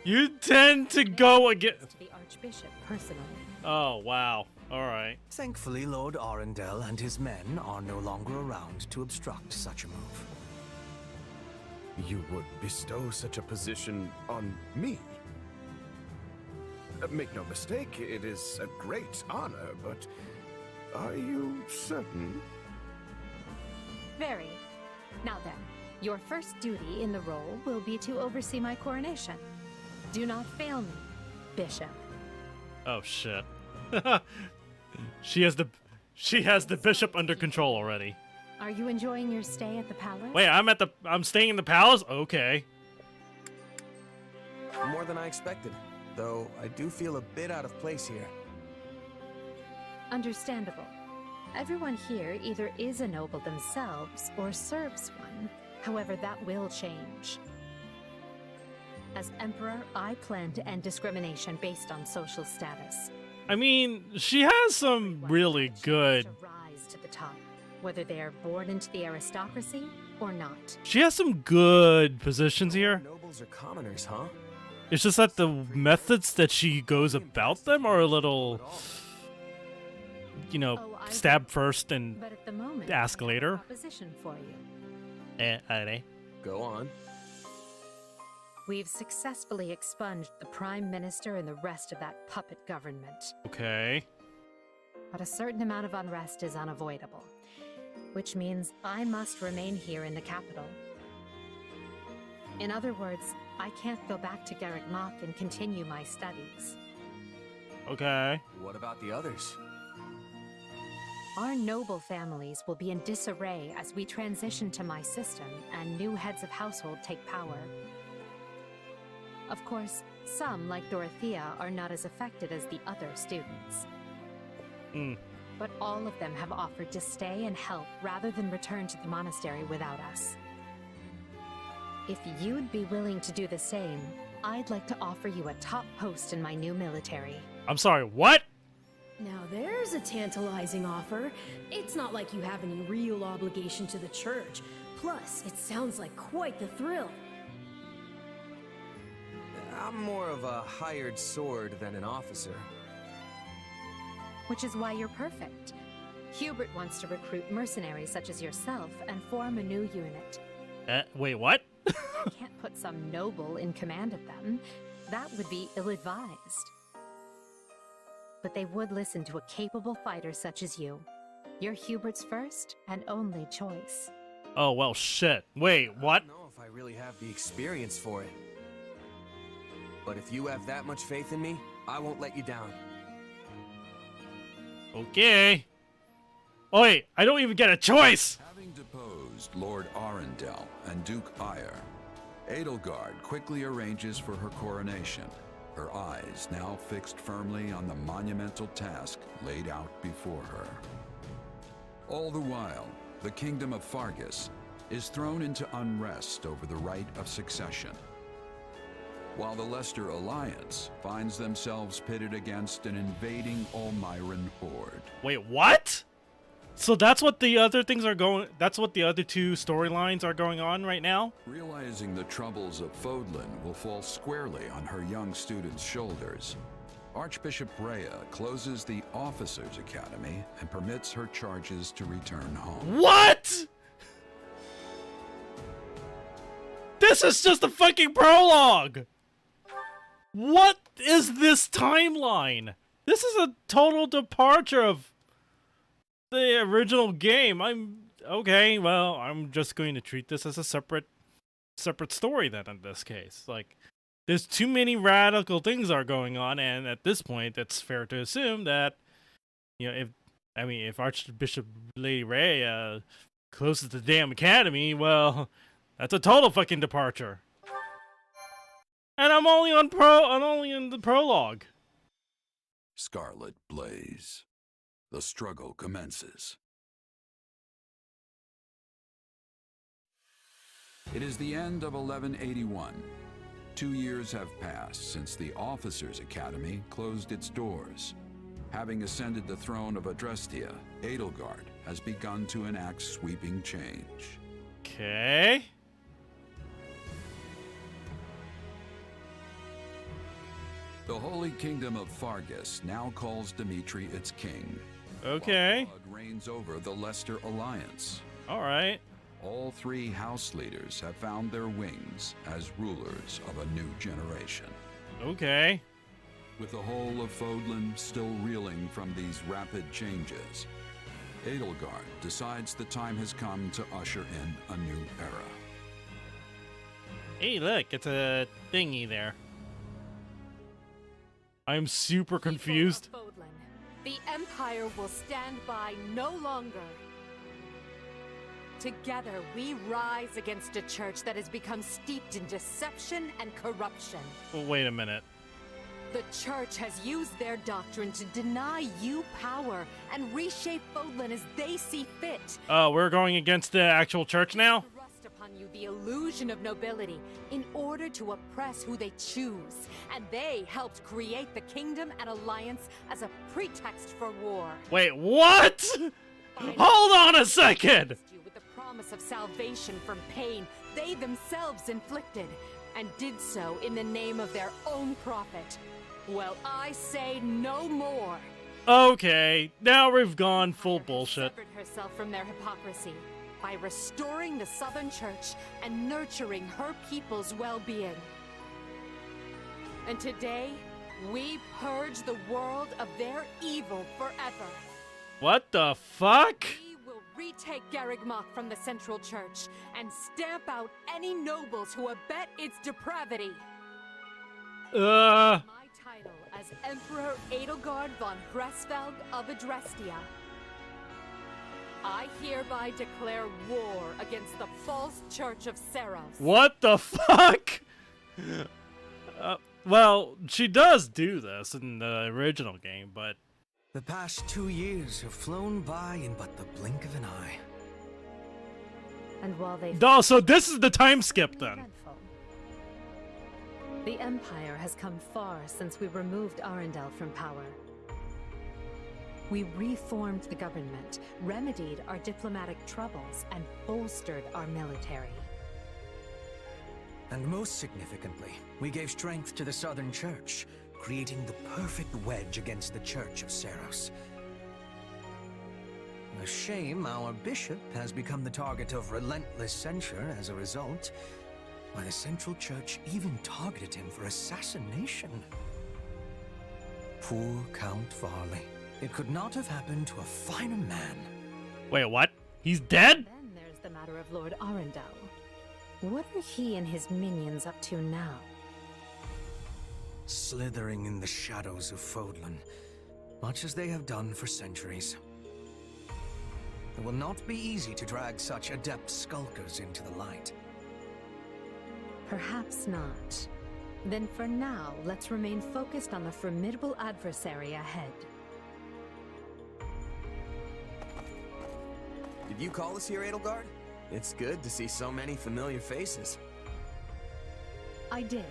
You tend to go against the Archbishop personally. Oh, wow. Alright. Thankfully, Lord Arundel and his men are no longer around to obstruct such a move. You would bestow such a position on me? Make no mistake, it is a great honor, but are you certain? Very. Now then, your first duty in the role will be to oversee my coronation. Do not fail me, Bishop. Oh shit. She has the bishop under control already. Are you enjoying your stay at the palace? Wait, I'm staying in the palace? Okay. More than I expected, though I do feel a bit out of place here. Understandable. Everyone here either is a noble themselves or serves one. However, that will change. As Emperor, I plan to end discrimination based on social status. I mean, she has some really good... Rise to the top, whether they are born into the aristocracy or not. She has some good positions here. Nobles are commoners, huh? It's just that the methods that she goes about them are a little... You know, stab first and but at the moment, ask later. Proposition for you. Go on. We've successfully expunged the Prime Minister and the rest of that puppet government. Okay. But a certain amount of unrest is unavoidable, which means I must remain here in the capital. In other words, I can't go back to Garrick Mach and continue my studies. Okay. What about the others? Our noble families will be in disarray as we transition to my system and new heads of household take power. Of course, some, like Dorothea, are not as affected as the other students. But all of them have offered to stay and help rather than return to the monastery without us. If you'd be willing to do the same, I'd like to offer you a top post in my new military. I'm sorry, what? Now there's a tantalizing offer. It's not like you have any real obligation to the church. Plus, it sounds like quite the thrill. I'm more of a hired sword than an officer. Which is why you're perfect. Hubert wants to recruit mercenaries such as yourself and form a new unit. Wait, what? I can't put some noble in command of them. That would be ill-advised. But they would listen to a capable fighter such as you. You're Hubert's first and only choice. Oh, well, shit. Wait, what? I don't know if I really have the experience for it. But if you have that much faith in me, I won't let you down. Okay. Oh, wait, I don't even get a choice! Having deposed Lord Arundel and Duke Ire, Edelgard quickly arranges for her coronation, her eyes now fixed firmly on the monumental task laid out before her. All the while, the kingdom of Fargus is thrown into unrest over the right of succession, while the Leicester Alliance finds themselves pitted against an invading Almiran horde. Wait, what? So that's what the other things are going... That's what the other two storylines are going on right now? Realizing the troubles of Fodlan will fall squarely on her young students' shoulders, Archbishop Rhea closes the Officers' Academy and permits her charges to return home. What?! This is just a fucking prologue! What is this timeline? This is a total departure of the original game. Okay, well, I'm just going to treat this as a separate story then in this case. Like, there's too many radical things are going on, and at this point, it's fair to assume that, you know, if Archbishop Lady Ray closes the damn academy, well, that's a total fucking departure. And I'm only in the prologue. Scarlet Blaze. The struggle commences. It is the end of 1181. 2 years have passed since the Officers' Academy closed its doors. Having ascended the throne of Adrestia, Edelgard has begun to enact sweeping change. Okay. The Holy Kingdom of Fargus now calls Dimitri its king. Okay. While God reigns over the Leicester Alliance. All right. All three house leaders have found their wings as rulers of a new generation. Okay. With the whole of Fodlan still reeling from these rapid changes, Edelgard decides the time has come to usher in a new era. Hey, look, it's a thingy there. I'm super confused. The Empire will stand by no longer. Together, we rise against a church that has become steeped in deception and corruption. Well, wait a minute. The church has used their doctrine to deny you power and reshape Fodlan as they see fit. Oh, we're going against the actual church now? Thrust upon you the illusion of nobility in order to oppress who they choose. And they helped create the kingdom and alliance as a pretext for war. Wait, what? Hold on a second! With the promise of salvation from pain they themselves inflicted, and did so in the name of their own profit. Well, I say no more. Okay, now we've gone full bullshit. Severed herself from their hypocrisy by restoring the Southern Church and nurturing her people's well-being. And today, we purge the world of their evil forever. What the fuck? We will retake Garreg-Mach from the Central Church and stamp out any nobles who abet its depravity. My title as Emperor Edelgard von Gresfeld of Adrestia. I hereby declare war against the false Church of Seros. What the fuck? Well, she does do this in the original game, but... The past 2 years have flown by in but the blink of an eye. And while they... Oh, so this is the time skip then. The Empire has come far since we removed Arundel from power. We reformed the government, remedied our diplomatic troubles, and bolstered our military. And most significantly, we gave strength to the Southern Church, creating the perfect wedge against the Church of Seros. A shame our bishop has become the target of relentless censure as a result. Why, the Central Church even targeted him for assassination. Poor Count Varley. It could not have happened to a finer man. Wait, what? He's dead? Then there's the matter of Lord Arundel. What are he and his minions up to now? Slithering in the shadows of Fodlan, much as they have done for centuries. It will not be easy to drag such adept skulkers into the light. Perhaps not. Then for now, let's remain focused on the formidable adversary ahead. Did you call us here, Edelgard? It's good to see so many familiar faces. I did,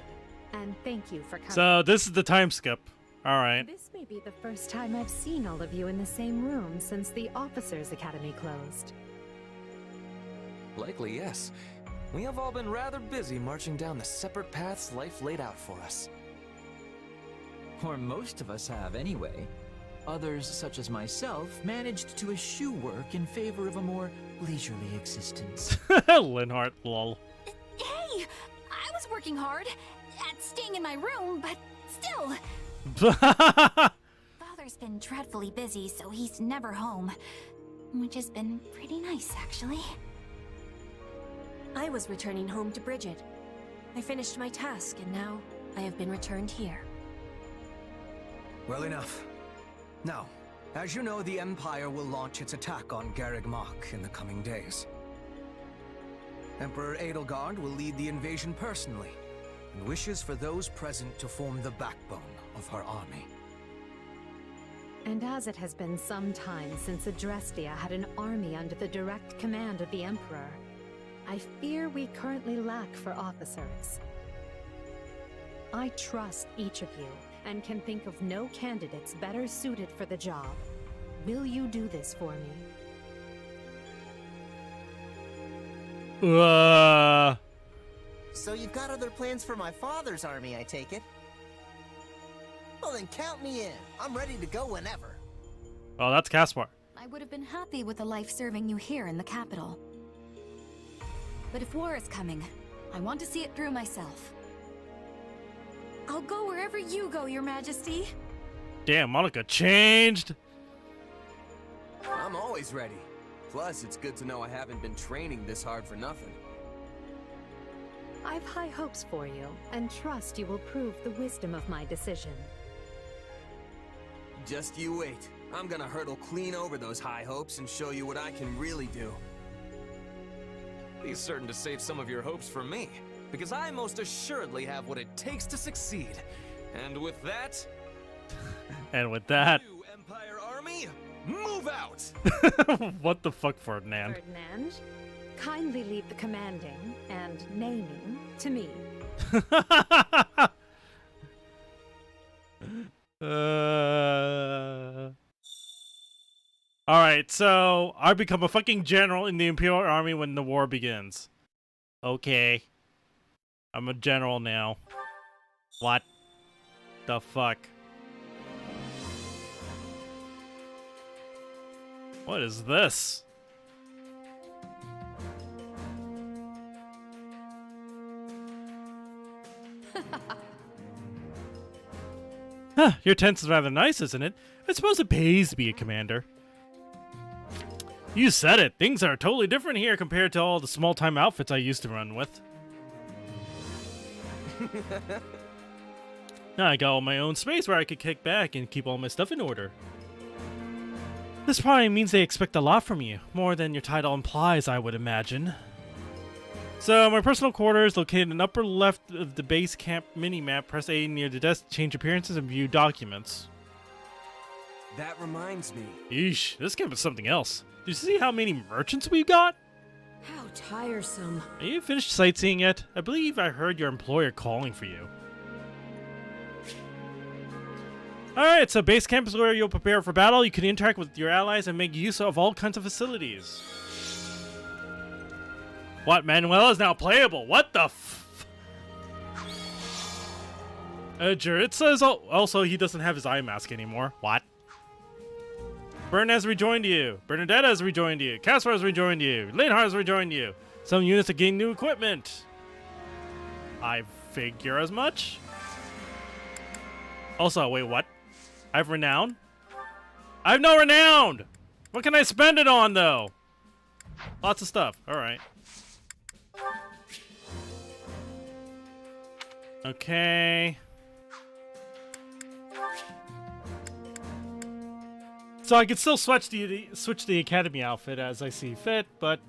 and thank you for coming. So this is the time skip. All right. This may be the first time I've seen all of you in the same room since the Officers' Academy closed. Likely, yes. We have all been rather busy marching down the separate paths life laid out for us. Or most of us have, anyway. Others, such as myself, managed to eschew work in favor of a more leisurely existence. Linhart, lol. Hey! I was working hard at staying in my room, but still. Father's been dreadfully busy, so he's never home. Which has been pretty nice, actually. I was returning home to Bridget. I finished my task, and now I have been returned here. Well enough. Now, as you know, the Empire will launch its attack on Garreg Mach in the coming days. Emperor Edelgard will lead the invasion personally, and wishes for those present to form the backbone of her army. And as it has been some time since Adrestia had an army under the direct command of the Emperor, I fear we currently lack for officers. I trust each of you, and can think of no candidates better suited for the job. Will you do this for me? So you've got other plans for my father's army, I take it? Well then count me in. I'm ready to go whenever. Oh, that's Caspar. I would have been happy with a life serving you here in the capital. But if war is coming, I want to see it through myself. I'll go wherever you go, Your Majesty. Damn, Monica changed. I'm always ready. Plus, it's good to know I haven't been training this hard for nothing. I've high hopes for you, and trust you will prove the wisdom of my decision. Just you wait. I'm gonna hurtle clean over those high hopes and show you what I can really do. Be certain to save some of your hopes for me, because I most assuredly have what it takes to succeed. And with that... And with that... You, Empire Army, move out! What the fuck, Ferdinand? Ferdinand, kindly leave the commanding and naming to me. Alright, so I become a fucking general in the Imperial Army when the war begins. Okay. I'm a general now. What the fuck? What is this? Huh, your tent is rather nice, isn't it? I suppose it pays to be a commander. You said it. Things are totally different here compared to all the small-time outfits I used to run with. Now I got all my own space where I could kick back and keep all my stuff in order. This probably means they expect a lot from you. More than your title implies, I would imagine. So, my personal quarters located in the upper left of the base camp mini-map. Press A near the desk to change appearances and view documents. That reminds me. Eesh, this camp is something else. Do you see how many merchants we've got? How tiresome. Are you finished sightseeing yet? I believe I heard your employer calling for you. Alright, so base camp is where you'll prepare for battle. You can interact with your allies and make use of all kinds of facilities. What? Manuel is now playable. What the f... Jurit says also he doesn't have his eye mask anymore. What? Bern has rejoined you. Bernadette has rejoined you. Caspar has rejoined you. Linhart has rejoined you. Some units have gained new equipment. I figure as much. Also, wait, what? I have renown? I have no renown! What can I spend it on, though? Lots of stuff. Alright. Okay. So I could still switch the academy outfit as I see fit, but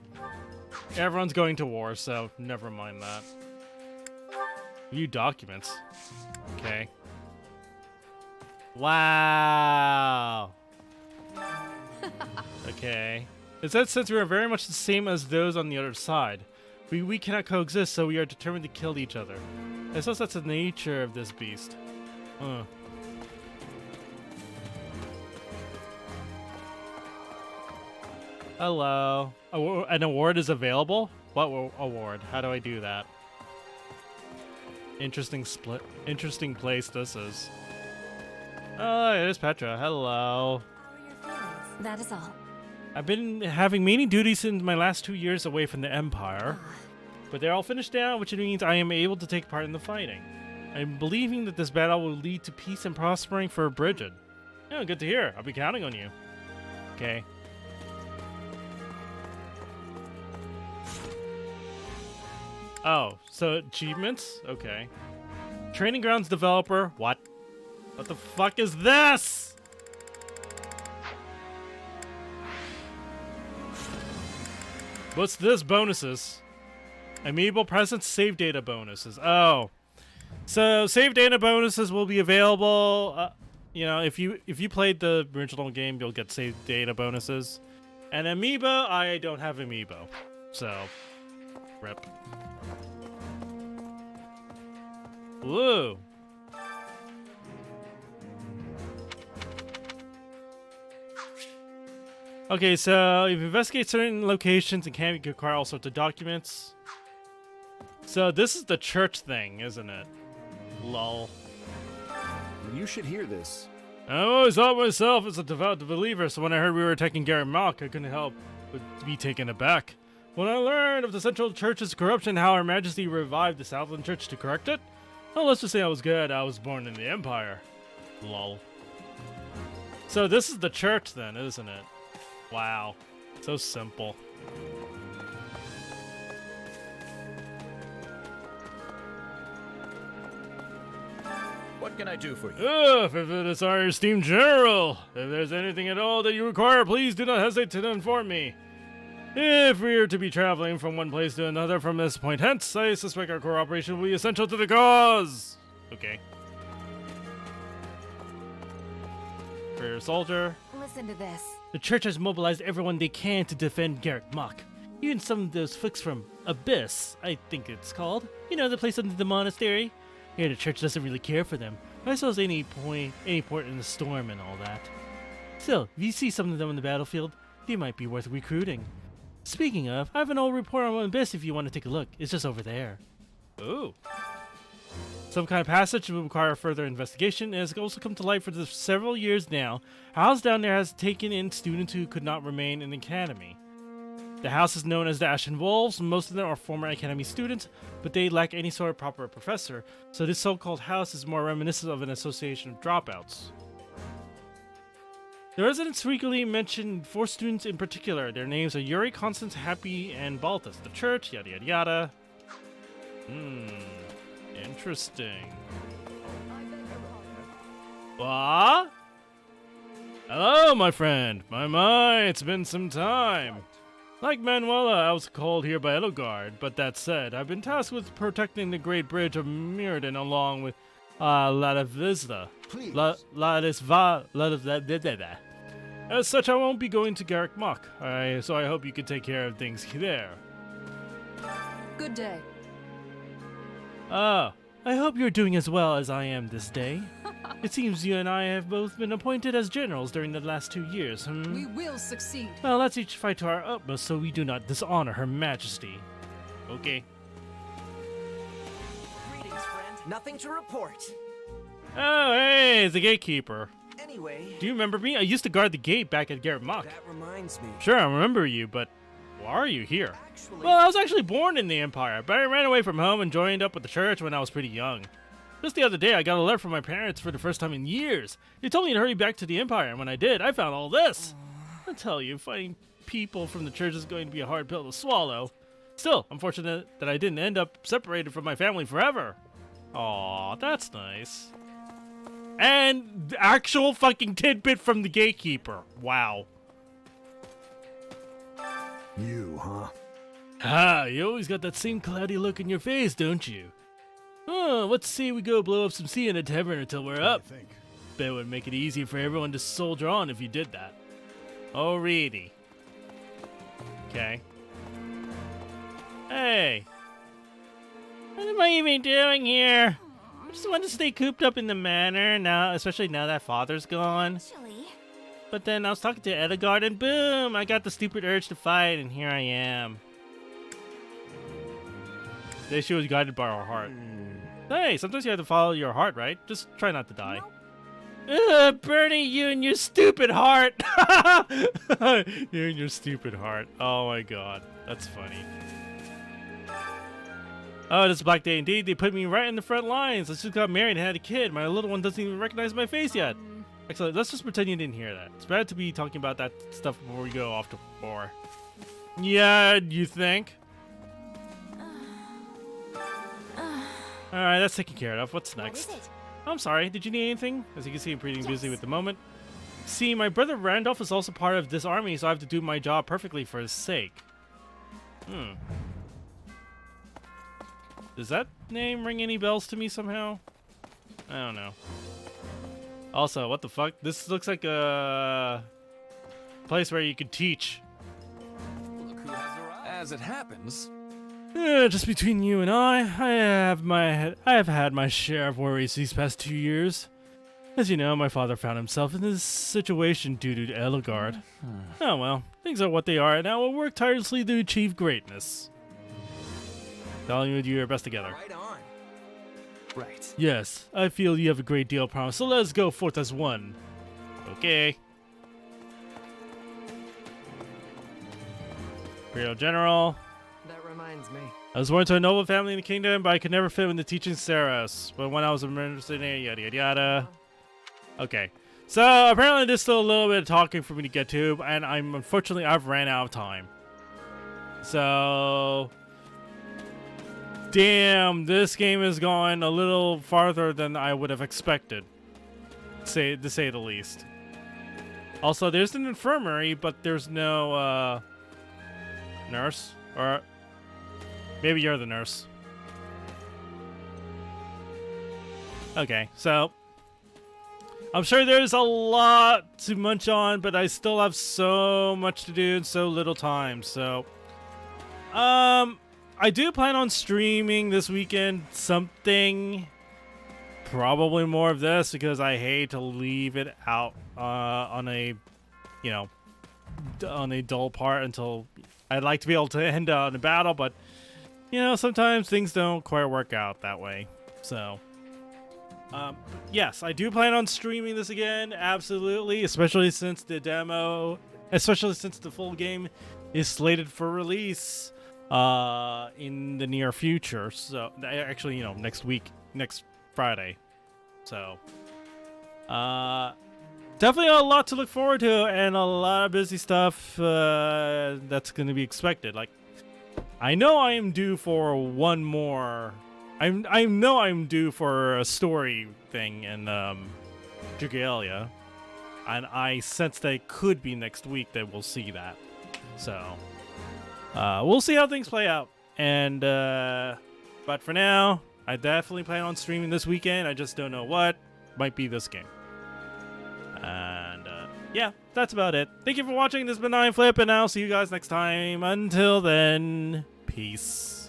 everyone's going to war, so never mind that. View documents. Okay. Wow. Okay. It says since we are very much the same as those on the other side, we cannot coexist, so we are determined to kill each other. I suppose that's the nature of this beast. Huh. Hello. An award is available? What award? How do I do that? Interesting place this is. Oh, it is Petra. Hello. That is all. I've been having many duties in my last 2 years away from the Empire, but they're all finished now, which means I am able to take part in the fighting. I'm believing that this battle will lead to peace and prospering for Bridget. Yeah, good to hear. I'll be counting on you. Okay. Oh, so achievements? Okay. Training grounds developer. What? What the fuck is this? What's this? Bonuses. Amiibo presents, save data bonuses. Oh. So save data bonuses will be available. You know, if you played the original game, you'll get save data bonuses. And Amiibo, I don't have Amiibo. So, rip. Woo. Okay, so if you investigate certain locations and can acquire all sorts of documents. So this is the church thing, isn't it? Lol. You should hear this. I always thought myself as a devout believer, so when I heard we were attacking Garrett Mock, I couldn't help but be taken aback. When I learned of the Central Church's corruption, how Her Majesty revived the Southland Church to correct it, well, let's just say I was good. I was born in the Empire. Lol. So this is the church then, isn't it? Wow. So simple. What can I do for you? If it is our esteemed general, if there's anything at all that you require, please do not hesitate to inform me. If we are to be traveling from one place to another from this point hence, I suspect our cooperation will be essential to the cause. Okay. For your soldier. Listen to this. The church has mobilized everyone they can to defend Garrett Mock. Even some of those folks from Abyss, I think it's called. You know, the place under the monastery? Yeah, the church doesn't really care for them. I suppose any port in the storm and all that. Still, if you see some of them on the battlefield, they might be worth recruiting. Speaking of, I have an old report on Abyss if you want to take a look. It's just over there. Ooh. Some kind of passage will require further investigation and has also come to light for several years now. A house down there has taken in students who could not remain in the academy. The house is known as the Ashen Wolves. Most of them are former academy students, but they lack any sort of proper professor, so this so-called house is more reminiscent of an association of dropouts. The residents frequently mention 4 students in particular. Their names are Yuri, Constance, Happy, and Baltus. The church, yada yada yada. Interesting. What? Hello, my friend. My, it's been some time. Like Manuela, I was called here by Edelgard, but that said, I've been tasked with protecting the Great Bridge of Mirrodin along with Ladavista. Please. As such, I won't be going to Garrett Mock, so I hope you can take care of things there. Good day. I hope you're doing as well as I am this day. It seems you and I have both been appointed as generals during the last 2 years, We will succeed. Well, let's each fight to our utmost so we do not dishonor Her Majesty. Okay. Greetings, friend. Nothing to report. Oh, hey, it's the gatekeeper. Anyway. Do you remember me? I used to guard the gate back at Garrett Mock. That reminds me. Sure, I remember you, but Why are you here? Well, I was actually born in the Empire, but I ran away from home and joined up with the church when I was pretty young. Just the other day, I got a letter from my parents for the first time in years. They told me to hurry back to the Empire, and when I did, I found all this. I tell you, fighting people from the church is going to be a hard pill to swallow. Still, I'm fortunate that I didn't end up separated from my family forever. Aw, that's nice. And the actual fucking tidbit from the gatekeeper. Wow. You, huh? Ah, you always got that same cloudy look in your face, don't you? Oh, let's say we go blow up some sea in a tavern until we're up. Bet it would make it easier for everyone to soldier on if you did that. Alrighty. Okay. Hey. What am I even doing here? I just want to stay cooped up in the manor now, especially now that Father's gone. But then I was talking to Edelgard and boom, I got the stupid urge to fight and here I am. The issue was guided by our heart. Hey, sometimes you have to follow your heart, right? Just try not to die. Ugh, Bernie, you and your stupid heart! You and your stupid heart. Oh my god, that's funny. Oh, it's Black Day indeed. They put me right in the front lines. I just got married and had a kid. My little one doesn't even recognize my face yet. Excellent, let's just pretend you didn't hear that. It's bad to be talking about that stuff before we go off to war. Yeah, you think? Alright, that's taken care of. What's next? I'm sorry, did you need anything? As you can see, I'm pretty busy with the moment. See, my brother Randolph is also part of this army, so I have to do my job perfectly for his sake. Does that name ring any bells to me somehow? I don't know. Also, what the fuck? This looks like a place where you could teach. Look who has arrived. As it happens, just between you and I have had my share of worries these past 2 years. As you know, my father found himself in this situation due to Edelgard. Oh well, things are what they are, and I will work tirelessly to achieve greatness. Telling you to do your best together. right on. Right. Yes, I feel you have a great deal of promise, so let's go forth as one. Okay. Imperial General. That reminds me. I was born to a noble family in the kingdom, but I could never fit in the teaching Saras. But when I was a mercenary, yada yada yada. Okay. So apparently there's still a little bit of talking for me to get to, and unfortunately I've ran out of time. So damn, this game is going a little farther than I would have expected, to say the least. Also, there's an infirmary, but there's no nurse, or maybe you're the nurse. Okay, so I'm sure there's a lot to munch on, but I still have so much to do in so little time. So, I do plan on streaming this weekend something, probably more of this, because I hate to leave it out on a, you know, on a dull part until I'd like to be able to end on a battle, but you know, sometimes things don't quite work out that way. So, yes, I do plan on streaming this again, absolutely, especially since the full game is slated for release in the near future. So actually, you know, next Friday. So definitely a lot to look forward to and a lot of busy stuff that's going to be expected. Like, I know I am due for one more. I know I'm due for a story thing in Jugalia, and I sense that it could be next week that we'll see that. So we'll see how things play out. And but for now, I definitely plan on streaming this weekend. I just don't know what. Might be this game. And yeah, that's about it. Thank you for watching. This has been iamflip, and I'll see you guys next time. Until then, peace.